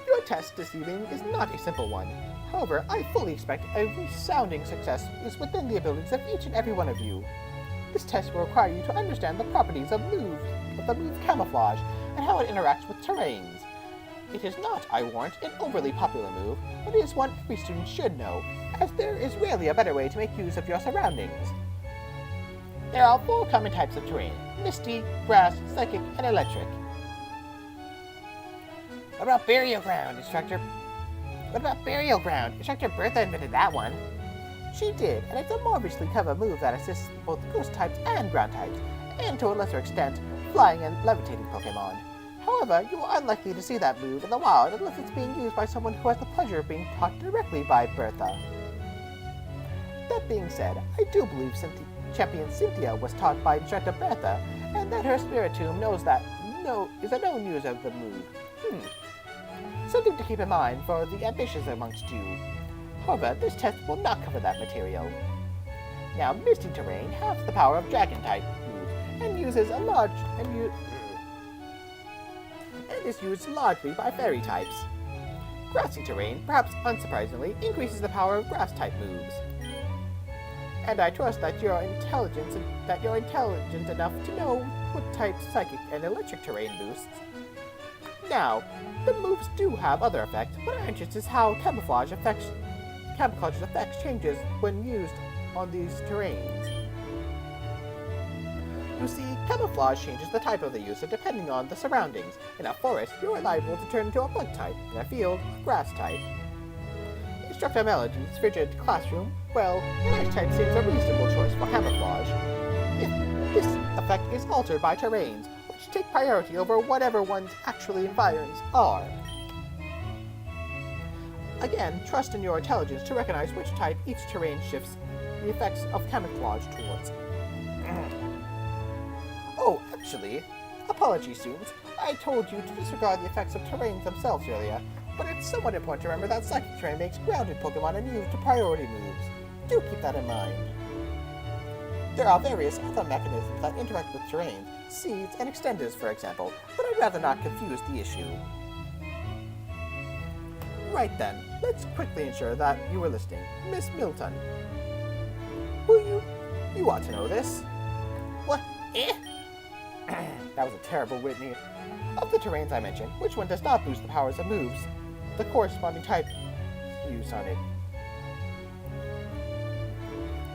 your test this evening is not a simple one. However, I fully expect a resounding success is within the abilities of each and every one of you. This test will require you to understand the properties of the move camouflage and how it interacts with terrains. It is not, I warrant, an overly popular move, but it is one every student should know, as there is rarely a better way to make use of your surroundings. There are 4 common types of terrain: misty, grass, psychic, and electric. What about burial ground, Instructor? Instructor Bertha invented that one. She did, and it's a marvelously clever move that assists both ghost types and ground types, and to a lesser extent, flying and levitating Pokemon. However, you are unlikely to see that move in the wild unless it's being used by someone who has the pleasure of being taught directly by Bertha. That being said, I do believe Champion Cynthia was taught by Instructor Bertha, and that her Spiritomb is a known user of the move. Something to keep in mind for the ambitious amongst you. However, this test will not cover that material. Now, Misty Terrain has the power of Dragon-type move, and is used largely by Fairy types. Grassy Terrain, perhaps unsurprisingly, increases the power of Grass-type moves. And I trust that you're intelligent enough to know what type Psychic and Electric Terrain boosts. Now, the moves do have other effects, but our interest is how camouflage's effects changes when used on these terrains. You see, camouflage changes the type of the user depending on the surroundings. In a forest, you are liable to turn into a bug type. In a field, a grass type. Instructor Melodin's frigid classroom, well, an ice type seems a reasonable choice for camouflage. If this effect is altered by terrains, which take priority over whatever one's actually environs are. Again, trust in your intelligence to recognize which type each terrain shifts the effects of camouflage towards. Oh, actually, apologies, students. I told you to disregard the effects of terrains themselves earlier, but it's somewhat important to remember that Psychic Terrain makes grounded Pokemon immune to priority moves. Do keep that in mind. There are various other mechanisms that interact with terrains, seeds, and extenders, for example, but I'd rather not confuse the issue. Right then, let's quickly ensure that you were listening. Miss Milton. You ought to know this. What? Eh? That was a terrible Whitney. Of the terrains I mentioned, which one does not boost the powers of moves? The corresponding type used on it.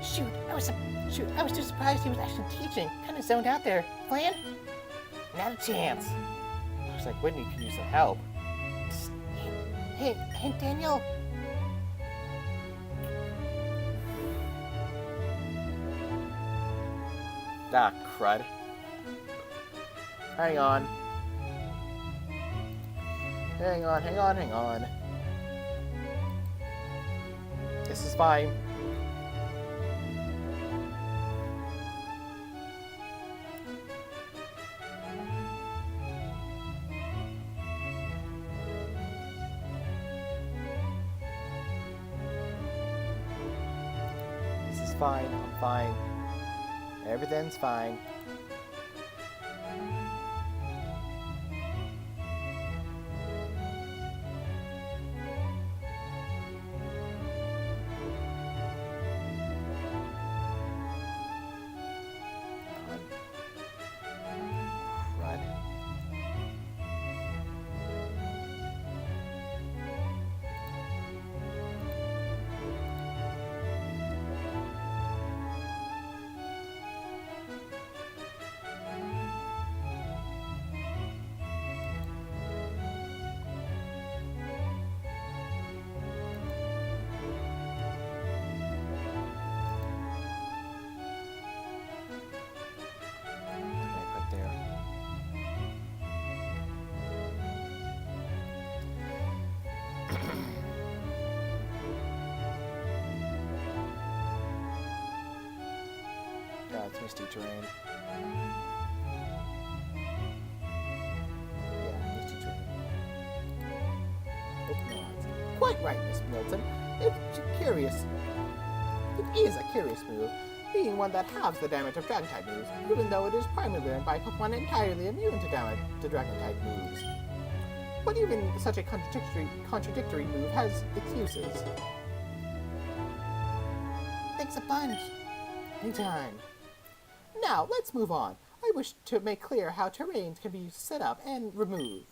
Shoot, I was too surprised he was actually teaching. Kind of zoned out there. Plan? Not a chance. Looks like Whitney could use some help. Hey, Daniel. Ah, crud. Hang on. Hang on. This is fine. This is fine. I'm fine. Everything's fine. It's misty terrain. Yeah, misty terrain. Pokemon. Quite right, Miss Milton. It's is a curious move, being one that halves the damage of Dragon-type moves, even though it is primarily learned by Pokemon entirely immune to Dragon-type moves. But even such a contradictory move has its uses. Thanks a bunch. Anytime. Now, let's move on. I wish to make clear how terrains can be set up and removed.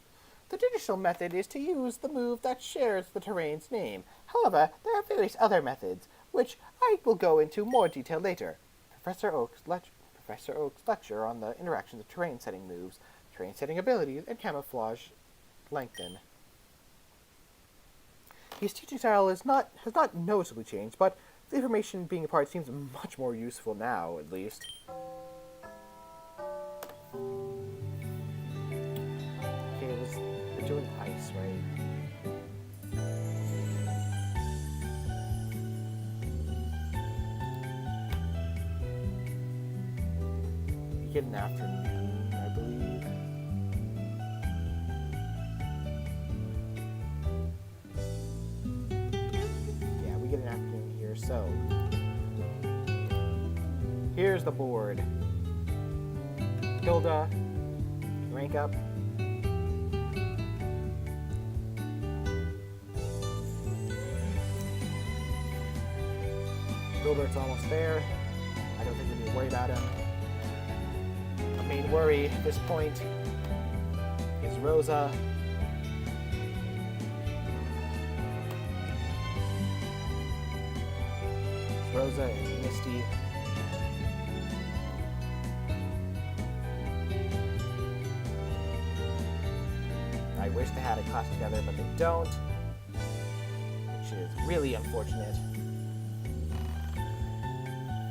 The traditional method is to use the move that shares the terrain's name. However, there are various other methods, which I will go into more detail later. Professor Oak's lecture on the interactions of terrain setting moves, terrain setting abilities, and camouflage lengthen. His teaching style has not noticeably changed, but the information being apart seems much more useful now, at least. Okay, we're doing ice, right? We get an afternoon, I believe. Yeah, we get an afternoon here, so here's the board. Hilda, rank up. Gilbert's almost there. I don't think we need to worry about him. The main worry at this point is Rosa. Rosa and Misty. I wish they had a class together, but they don't, which is really unfortunate.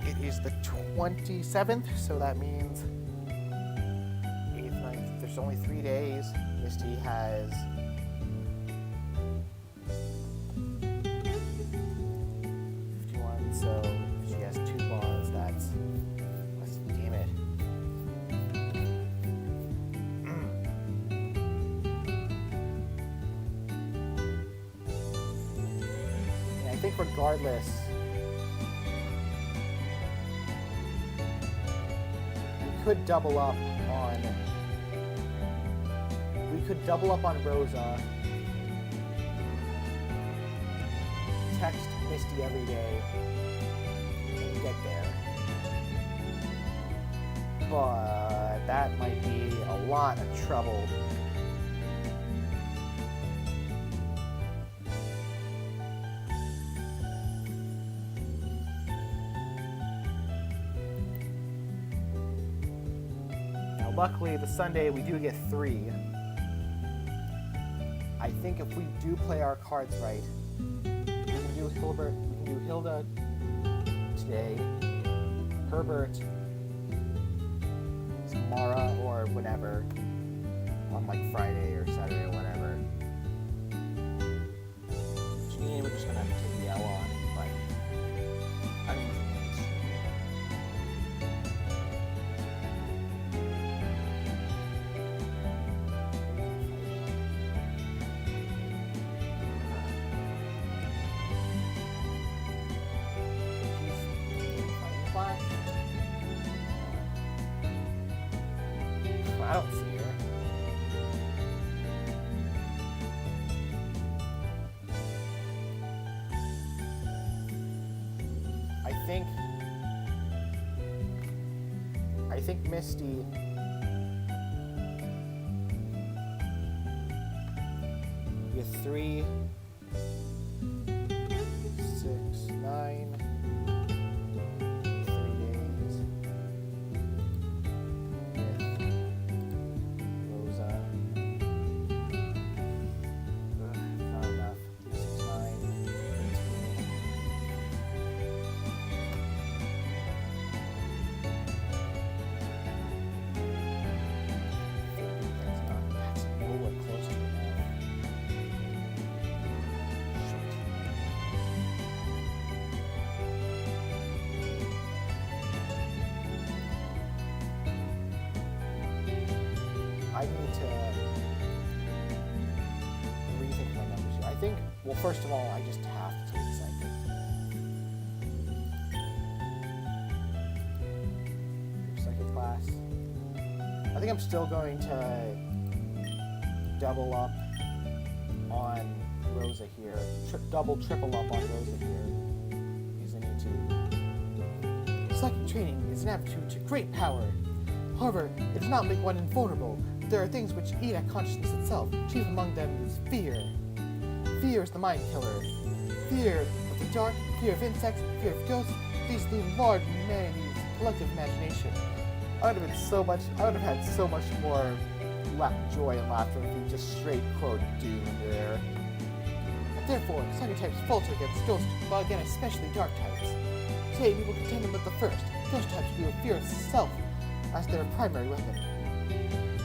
It is the 27th, so that means 8th, 9th. There's only 3 days. Misty has 51, so she has 2 bonds. That's damn it. And I think regardless, we could double up on Rosa, text Misty every day, and get there. But that might be a lot of trouble. Now, luckily, the Sunday we do get 3. I think if we do play our cards right, we can do Hilda today, Herbert tomorrow or whenever, on like Friday or Saturday or whatever. Janine, we're just gonna have to take the L on, but I don't think I don't see her. I think Misty with 3, 6, 9. 3 days. Not enough. 3, 6, 9, 18. That's nowhere close to enough. I need to rethink my numbers here. I think, well, first of all, I just have to take psychic. Psychic class. I think I'm still going to double up on Rosa here. Triple up on Rosa here. Because I need to. Psychic training is an aptitude to great power. However, it does not make one invulnerable. There are things which eat at consciousness itself. Chief among them is fear. Fear is the mind killer. Fear of the dark, fear of insects, fear of ghosts. These loom large in humanity's collective imagination. I would have had so much more joy and laughter if we just straight quote doom there. Therefore, psychic types falter against ghosts, but again especially dark types. Today we will contend them with the first. Ghost types view fear itself as their primary weapon.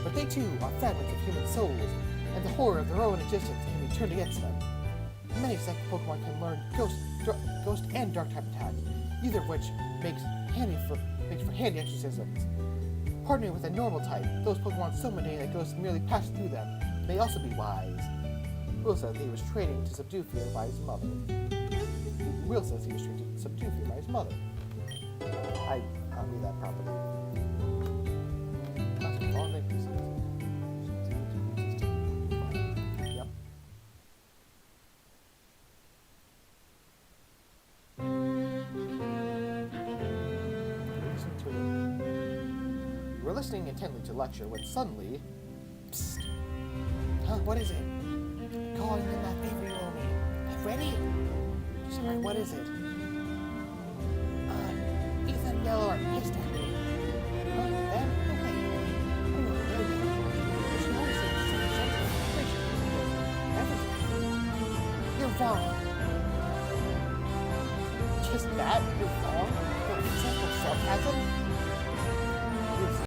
But they too are fragments of human souls, and the horror of their own existence can be turned against them. Many psychic Pokemon can learn ghost and dark type attacks, either of which makes for handy exorcisms. Partnering with a normal type, those Pokemon so many that ghosts merely pass through them may also be wise. Will says he was training to subdue fear by his mother. Will says he was trained to subdue fear by his mother. I'll read that properly. Yep. We're listening intently to lecture when suddenly, psst. Huh? What is it? Calling in my favorite Omi. Ready? Sorry, what is it? wrong. Just that? You're wrong? Don't accept no sarcasm?